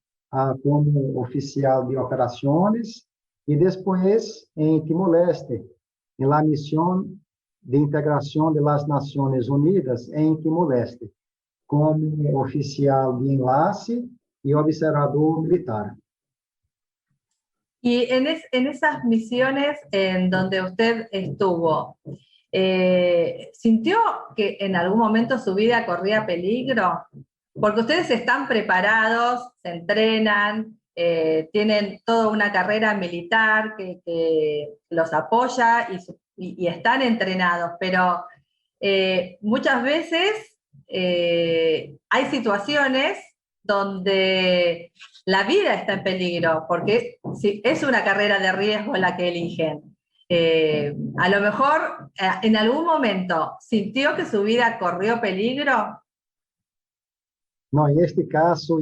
Speaker 7: como oficial de operações, e depois em Timor-Leste, em la missão de integração das Nações Unidas em Timor-Leste, como oficial de enlace e observador militar.
Speaker 6: Y en esas misiones en donde usted estuvo, ¿sintió que en algún momento su vida corría peligro? Porque ustedes están preparados, se entrenan, tienen toda una carrera militar que los apoya y están entrenados, pero muchas veces hay situaciones donde la vida está en peligro, porque es una carrera de riesgo la que eligen. A lo mejor en algún momento sintió que su vida corrió peligro.
Speaker 7: Não, em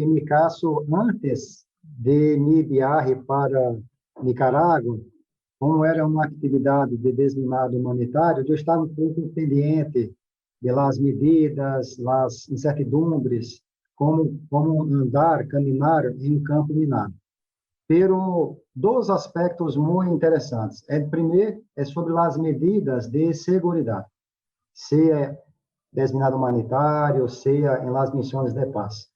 Speaker 7: mi caso, antes de mi viaje para Nicarágua, como era uma atividade de desminado humanitário, eu estava pouco pendiente das medidas, das incertidumbres, como andar, caminhar em campo minado. Pero dois aspectos muito interessantes. O primeiro é sobre as medidas de segurança, seja desminado humanitário, seja em las missões de paz.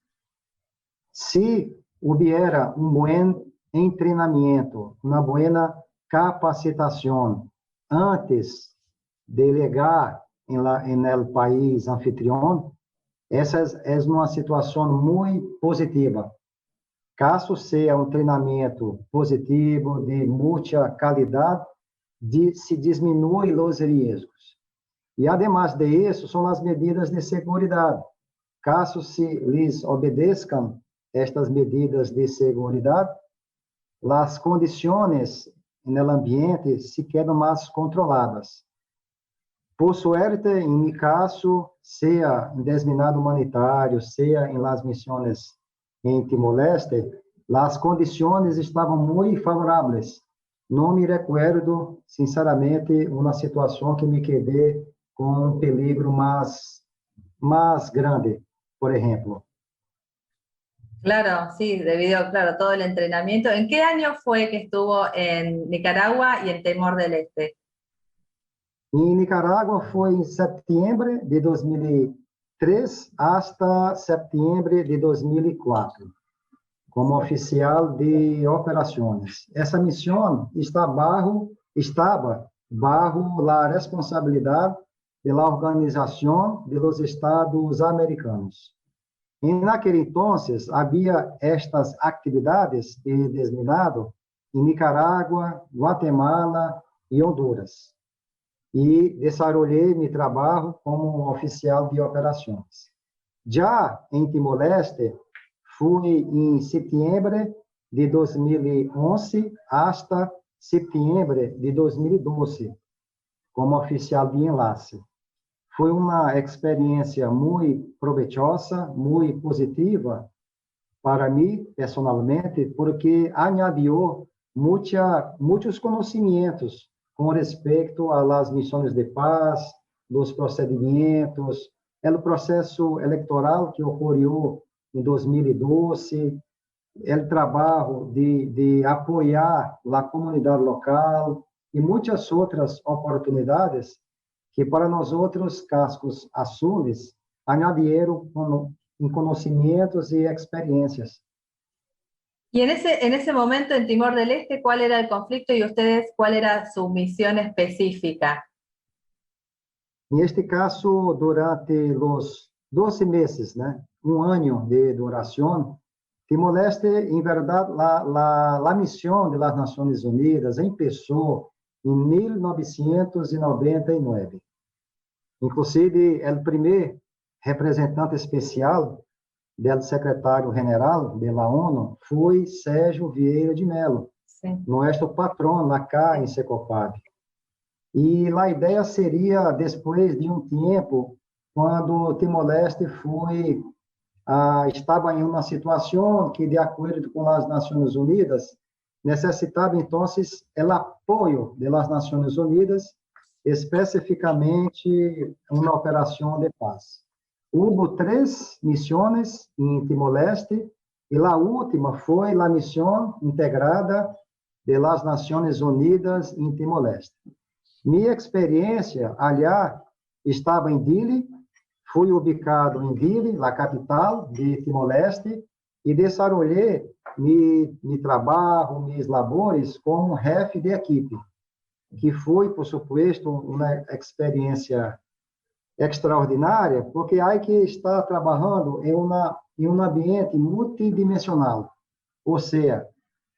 Speaker 7: Se hubiera bom treinamento, uma boa capacitação antes de chegar em el país anfitrião, essa é uma situação muito positiva. Caso seja treinamento positivo, de muita qualidade, se diminui os riscos. E, además de isso, são as medidas de segurança. Caso se lhes obedeçam estas medidas de segurança, as condições no ambiente se quedam mais controladas. Por suerte, em meu caso, seja em desminado humanitário, seja em las missões em Timor-Leste, as condições estavam muito favoráveis. Não me recuerdo, sinceramente, uma situação que me quedei com peligro mais grande, por exemplo.
Speaker 6: Claro, sí, debido, claro, todo el entrenamiento. ¿En qué año fue que estuvo en Nicaragua y en Timor del Este?
Speaker 7: Em Nicarágua foi em setembro de 2003 hasta setembro de 2004, como oficial de operações. Essa missão estava bajo a responsabilidade de la Organización de los Estados Americanos. En aquel entonces había estas actividades de desminado en Nicaragua, Guatemala y Honduras. Y desarrollé mi trabajo como oficial de operaciones. Ya en Timor-Leste, fui en septiembre de 2011 hasta septiembre de 2012 como oficial de enlace. Foi uma experiência muito proveitosa, muito positiva para mim, personalmente, porque añadiu muitos conhecimentos com respeito às missões de paz, dos procedimentos, o processo eleitoral que ocorreu em 2012, o trabalho de apoiar a comunidade local e muitas outras oportunidades que para nós outros cascos azules añadieron em conhecimentos e experiências.
Speaker 6: Y en ese momento en Timor del Este, ¿cuál era el conflicto y ustedes cuál era su misión específica?
Speaker 7: Neste caso, durante os 12 meses, ano de duração, Timor-Leste, em verdade, a missão das Nações Unidas começou em 1999. Inclusive, o primeiro representante especial do secretário-geral da ONU foi Sérgio Vieira de Mello, nosso patrão acá em Secopab. E a ideia seria, depois de um tempo, quando Timor-Leste estava em uma situação que, de acordo com as Nações Unidas, necessitava, então, o apoio das Nações Unidas, especificamente uma operação de paz. Houve 3 missões em Timor-Leste, e a última foi a missão integrada das Nações Unidas em Timor-Leste. Minha experiência, aliás, estava em Dili, fui ubicado em Dili, a capital de Timor-Leste, e desenvolvi meu trabalho, meus labores como chefe de equipe, que foi, por supuesto, uma experiência extraordinária, porque há que estar trabalhando em um ambiente multidimensional, ou seja,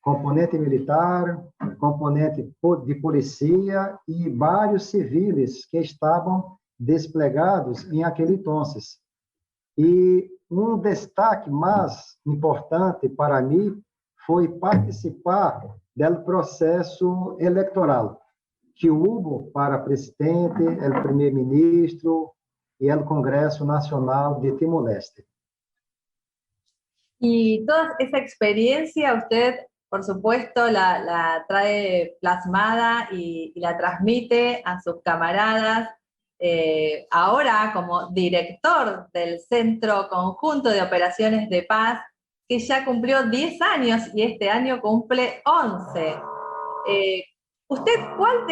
Speaker 7: componente militar, componente de polícia e vários civis que estavam desplegados em aquele entonces. E um destaque mais importante para mim foi participar do processo eleitoral que houve para presidente, o primeiro-ministro e o Congresso Nacional de Timor-Leste.
Speaker 6: Y toda esa experiencia usted, por supuesto, la trae plasmada y la transmite a sus camaradas. Ahora como director del Centro Conjunto de Operaciones de Paz, que ya cumplió 10 años y este año cumple 11. ¿Usted cuál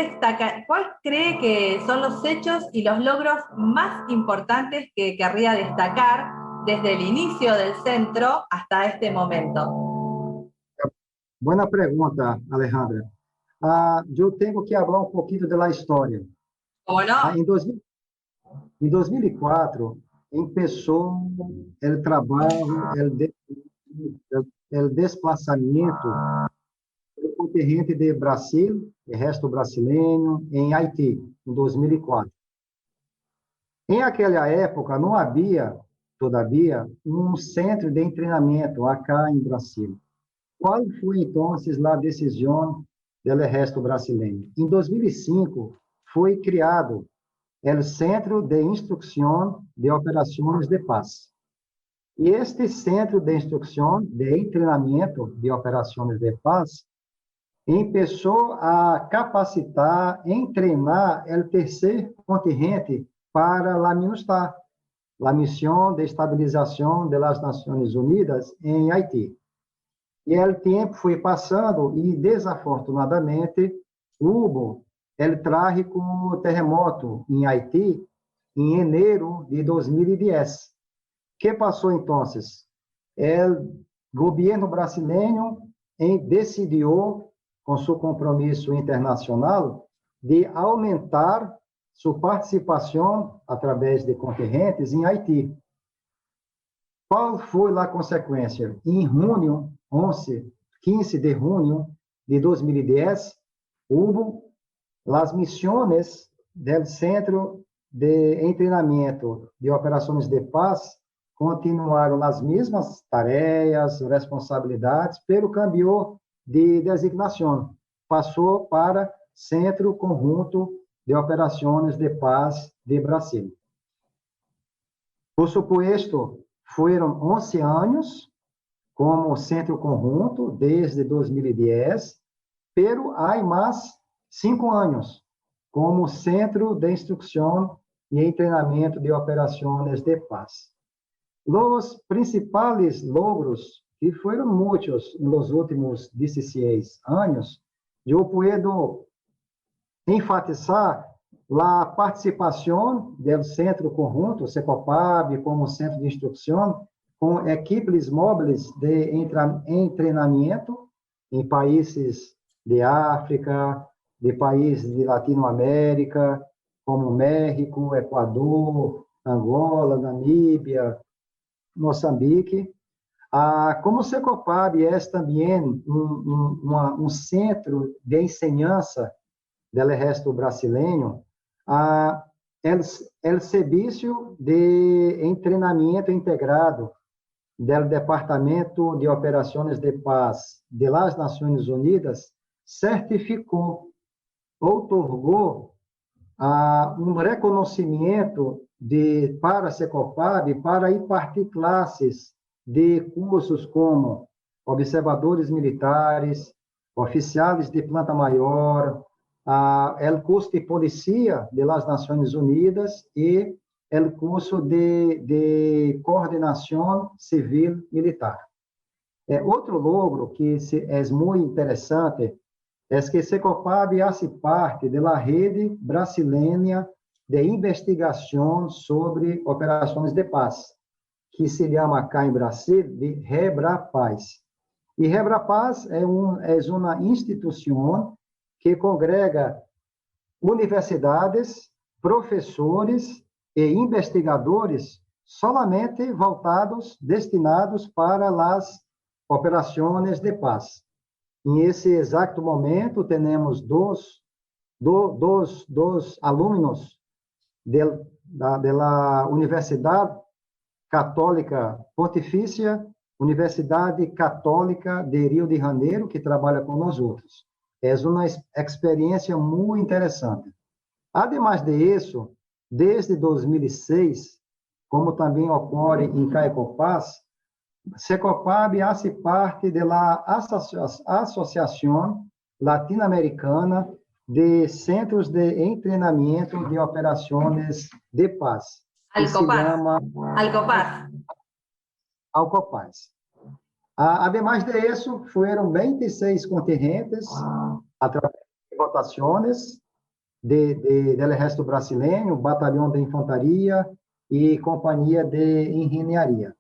Speaker 6: cree que son los hechos y los logros más importantes que querría destacar desde el inicio del centro hasta este momento?
Speaker 7: Buena pregunta, Alejandra. Eu tenho que falar um pouquinho da história.
Speaker 6: ¿Cómo no?
Speaker 7: Em 2004, começou o trabalho, o desplazamento do contingente de Brasil, o resto brasileiro, em Haiti, em 2004. Em aquela época, não havia, todavia, um centro de treinamento acá em Brasil. Qual foi, então, a decisão do Exército Brasileiro? Em 2005, foi criado o Centro de Instrução de Operações de Paz. E este Centro de Instrução de Treinamento de Operações de Paz começou a capacitar, treinar o terceiro contingente para a MINUSTAH, a Missão de Estabilização das Nações Unidas em Haiti. E o tempo foi passando e, desafortunadamente, houve o trágico terremoto em Haiti em janeiro de 2010. O que passou, então? O governo brasileiro decidiu, com seu compromisso internacional, de aumentar sua participação através de contingentes em Haiti. Qual foi a consequência? Em junho, 15 de junho de 2010, houve as missões do Centro de Treinamento de Operações de Paz, continuaram as mesmas tarefas, responsabilidades, pero cambiou de designação, passou para Centro Conjunto de Operações de Paz de Brasil. Por supuesto, foram 11 anos como Centro Conjunto, desde 2010, pero há mais 5 anos como Centro de Instrução e Treinamento de Operações de Paz. Os principais logros, que foram muitos nos últimos 16 anos, eu posso enfatizar a participação do Centro Conjunto, Secopab, como centro de instrução, com equipes móveis de treinamento em países de África, de países de Latinoamérica, como México, Equador, Angola, Namíbia, Moçambique. Como o Secopab é também um centro de enseñança do Exército Brasileiro, o serviço de treinamento integrado do Departamento de Operações de Paz de las Nações Unidas certificou, outorgou um reconhecimento para a Secopab para impartir classes de cursos como observadores militares, oficiais de planta maior, o curso de Polícia de las Nações Unidas e o curso de Coordenação Civil Militar. Outro logro que é muito interessante é que Secopab hace parte da rede brasileira de investigação sobre operações de paz, que se chama cá em Brasil de Rebrapaz. E Rebrapaz é uma instituição que congrega universidades, professores e investigadores solamente voltados, destinados para as operações de paz. Em esse exato momento, temos dois alunos da Universidade Católica Pontifícia, Universidade Católica de Rio de Janeiro, que trabalha com nós outros. É uma experiência muito interessante. Ademais disso, desde 2006, como também ocorre em Caicopaz, Secopab hace parte da Associação Latino-Americana de Centros de Treinamento de Operações de Paz. Alcopaz. Ademais disso, foram 26 contingentes através de votações do Exército Brasileiro, Batalhão de Infantaria e Companhia de Engenharia.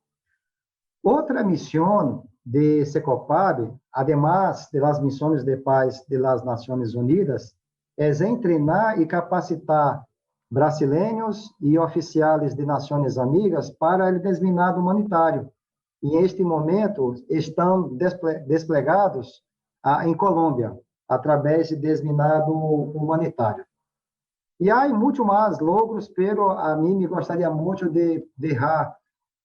Speaker 7: Outra missão de Secopab, además das missões de paz das Nações Unidas, é treinar e capacitar brasileiros e oficiais de nações amigas para o desminado humanitário. E, neste momento, estão desplegados em Colômbia, através de desminado humanitário. E há muito mais logros, pero a mim me gostaria muito de deixar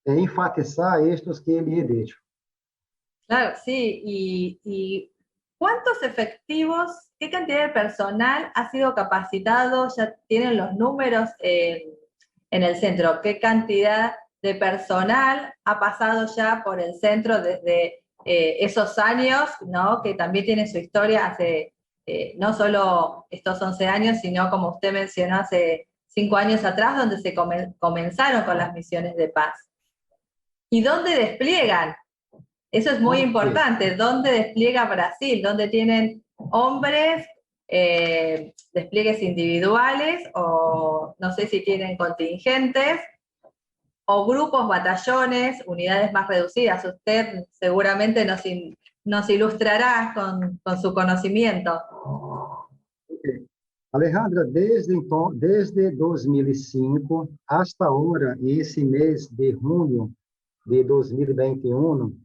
Speaker 7: enfatizar estes que ele dicho.
Speaker 6: Claro, sí. ¿Y cuántos efectivos, qué cantidad de personal ha sido capacitado? ¿Ya tienen los números en el centro? ¿Qué cantidad de personal ha pasado ya por el centro desde esos años, ¿no? Que también tiene su historia hace no solo estos 11 años, sino como usted mencionó hace 5 años atrás, donde se comenzaron con las misiones de paz? ¿Y dónde despliegan? Eso es muy importante. ¿Dónde despliega Brasil? ¿Dónde tienen hombres, despliegues individuales, o no sé si tienen contingentes, o grupos, batallones, unidades más reducidas? Usted seguramente nos ilustrará con su conocimiento.
Speaker 7: Alejandra, desde 2005 hasta ahora, esse mês de junho de 2021,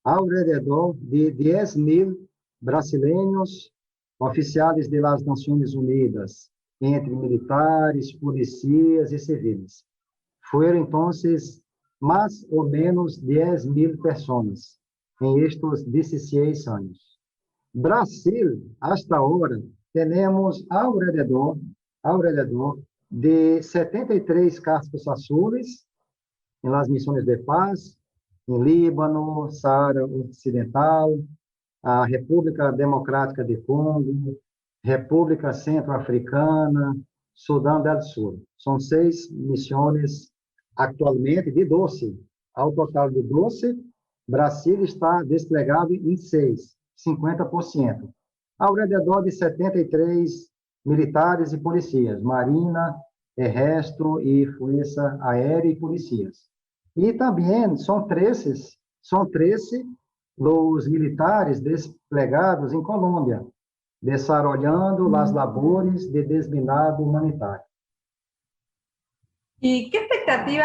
Speaker 7: ao redor de 10.000 brasileiros oficiais das Nações Unidas, entre militares, policias e civis. Foram, então, mais ou menos 10.000 pessoas em estes 16 anos. Brasil, hasta agora, temos ao redor de 73 cascos azuis em las missões de paz, em Líbano, Saara Ocidental, a República Democrática de Congo, República Centro-Africana, Sudão do Sul. São 6 missões atualmente, de 12. Ao total de 12, Brasil está desplegado em 6, 50%. Ao redor de 73 militares e policias, Marinha, Exército e Força Aérea e policias. E também são 13 os militares desplegados em Colômbia, desarrollando as labores de desminado humanitário.
Speaker 6: ¿Y qué expectativa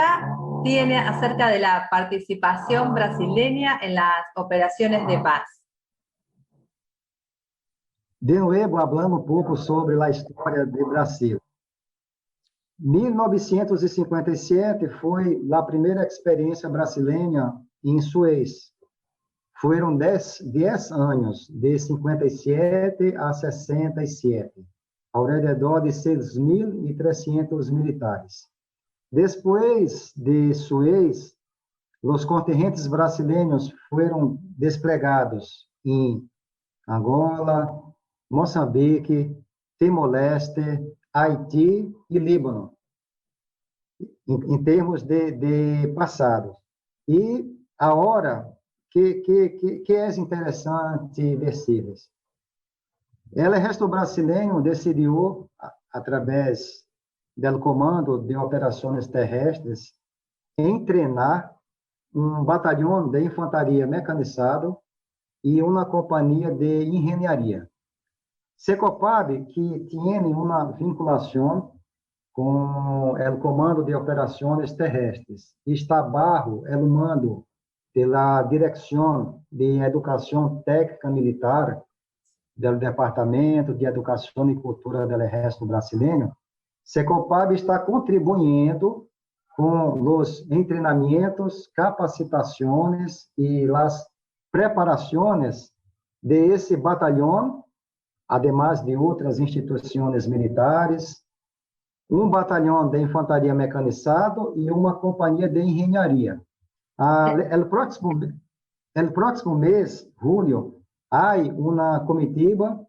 Speaker 6: tiene acerca de la participación brasileña en las operaciones de paz?
Speaker 7: De novo, falando pouco sobre a história do Brasil. 1957 foi a primeira experiência brasileira em Suez. Foram 10 anos, de 57 a 67, ao redor de 6.300 militares. Depois de Suez, os contingentes brasileiros foram desplegados em Angola, Moçambique, Timor-Leste, Haiti e Líbano, em termos de passado. E agora, que é interessante ver, o Exército Brasileiro decidiu, através do Comando de Operações Terrestres, treinar batalhão de infantaria mecanizado e uma companhia de engenharia. Secopab, que tinha uma vinculação com o Comando de Operações Terrestres, está bajo o mando da Direção de Educação Técnica Militar do Departamento de Educação e Cultura do Exército Brasileiro. Secopab está contribuindo com os treinamentos, capacitações e as preparações de esse batalhão, además de outras instituições militares, batalhão de infantaria mecanizado e uma companhia de engenharia. El próximo mês, julho, há uma comitiva,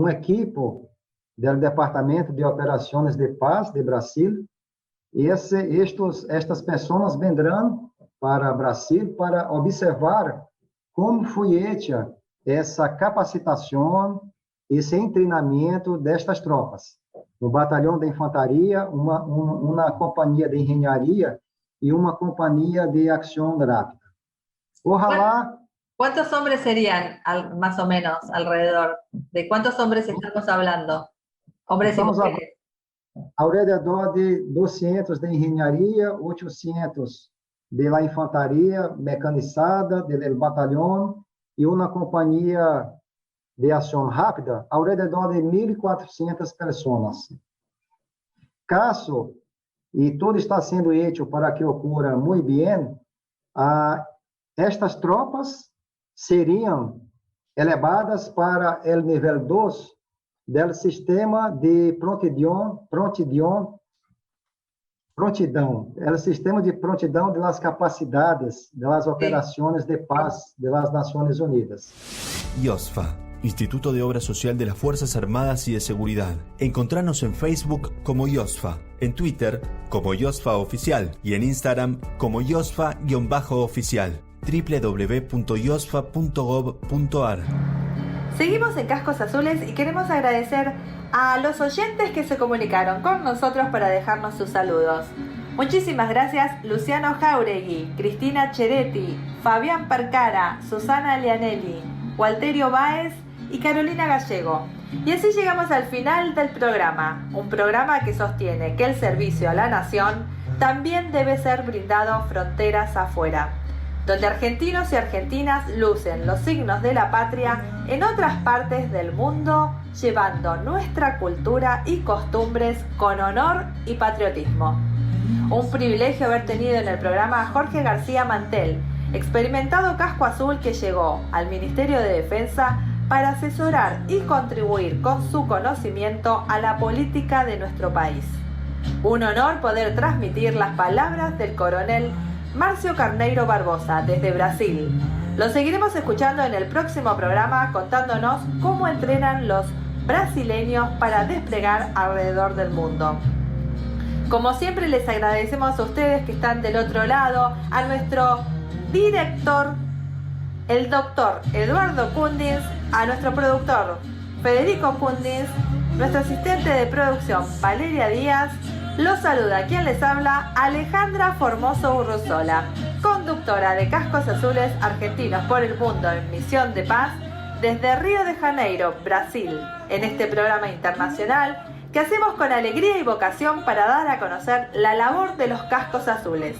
Speaker 7: equipo do Departamento de Operações de Paz de Brasil, e estas pessoas vendrão para Brasil para observar como foi feita essa capacitação, esse treinamento destas tropas. Batalhão de infantaria, uma companhia de engenharia e uma companhia de ação rápida. Ojalá.
Speaker 6: ¿Cuántos hombres serían, más o menos, alrededor? ¿De cuántos hombres estamos hablando? Hombres y mujeres.
Speaker 7: Ao redor de 200 de engenharia, 800 de la infantaria mecanizada, do batalhão, e uma companhia de ação rápida, ao redor de 1.400 pessoas. Caso, e tudo está sendo feito para que ocorra muito bem, estas tropas seriam elevadas para o nível 2 do sistema de prontidão, o sistema de prontidão das capacidades das operações de paz das Nações Unidas.
Speaker 8: IOSFA, Instituto de Obra Social de las Fuerzas Armadas y de Seguridad. Encontranos en Facebook como IOSFA, en Twitter como IOSFA Oficial y en Instagram como IOSFA-oficial. www.iosfa.gov.ar.
Speaker 6: Seguimos en Cascos Azules y queremos agradecer a los oyentes que se comunicaron con nosotros para dejarnos sus saludos. Muchísimas gracias Luciano Jauregui, Cristina Cheretti, Fabián Percara, Susana Lianelli, Walterio Báez y Carolina Gallego. Y así llegamos al final del programa, un programa que sostiene que el servicio a la nación también debe ser brindado fronteras afuera, donde argentinos y argentinas lucen los signos de la patria en otras partes del mundo, llevando nuestra cultura y costumbres con honor y patriotismo. Un privilegio haber tenido en el programa a Jorge García Mantel, experimentado casco azul que llegó al Ministerio de Defensa para asesorar y contribuir con su conocimiento a la política de nuestro país. Un honor poder transmitir las palabras del coronel Márcio Carneiro Barbosa desde Brasil. Lo seguiremos escuchando en el próximo programa contándonos cómo entrenan los brasileños para desplegar alrededor del mundo. Como siempre les agradecemos a ustedes que están del otro lado, a nuestro director, el doctor Eduardo Kundins, a nuestro productor Federico Kundins, nuestro asistente de producción Valeria Díaz. Los saluda quien les habla, Alejandra Formoso Urruzola, conductora de Cascos Azules Argentinos por el Mundo en Misión de Paz, desde Río de Janeiro, Brasil, en este programa internacional que hacemos con alegría y vocación para dar a conocer la labor de los Cascos Azules.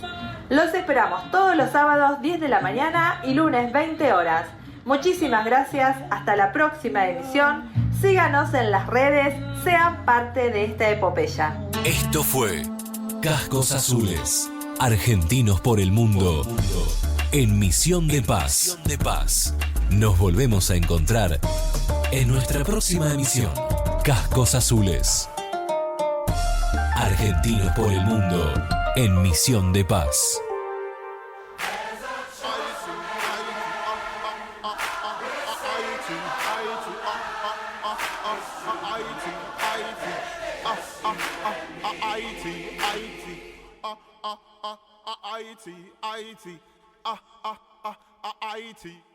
Speaker 6: Los esperamos todos los sábados 10 de la mañana y lunes 20 horas. Muchísimas gracias, hasta la próxima emisión. Síganos en las redes, sean parte de esta epopeya.
Speaker 1: Esto fue Cascos Azules, Argentinos por el Mundo, en Misión de Paz. Nos volvemos a encontrar en nuestra próxima emisión. Cascos Azules, Argentinos por el Mundo, en Misión de Paz.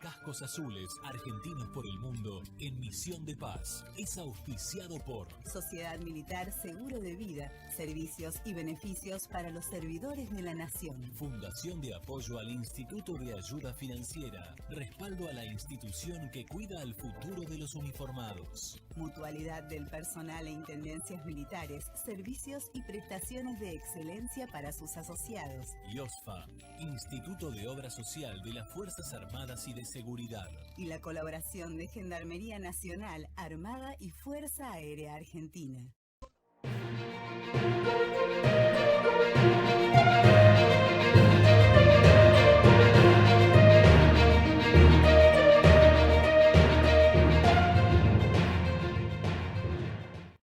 Speaker 1: Cascos Azules, Argentinos por el Mundo, en Misión de Paz. Es auspiciado por
Speaker 9: Sociedad Militar Seguro de Vida, servicios y beneficios para los servidores de la Nación.
Speaker 1: Fundación de Apoyo al Instituto de Ayuda Financiera, respaldo a la institución que cuida el futuro de los uniformados.
Speaker 9: Mutualidad del personal e intendencias militares, servicios y prestaciones de excelencia para sus asociados.
Speaker 1: IOSFA, Instituto de Obra Social de las Fuerzas Armadas y de Seguridad.
Speaker 9: Y la colaboración de Gendarmería Nacional, Armada y Fuerza Aérea Argentina.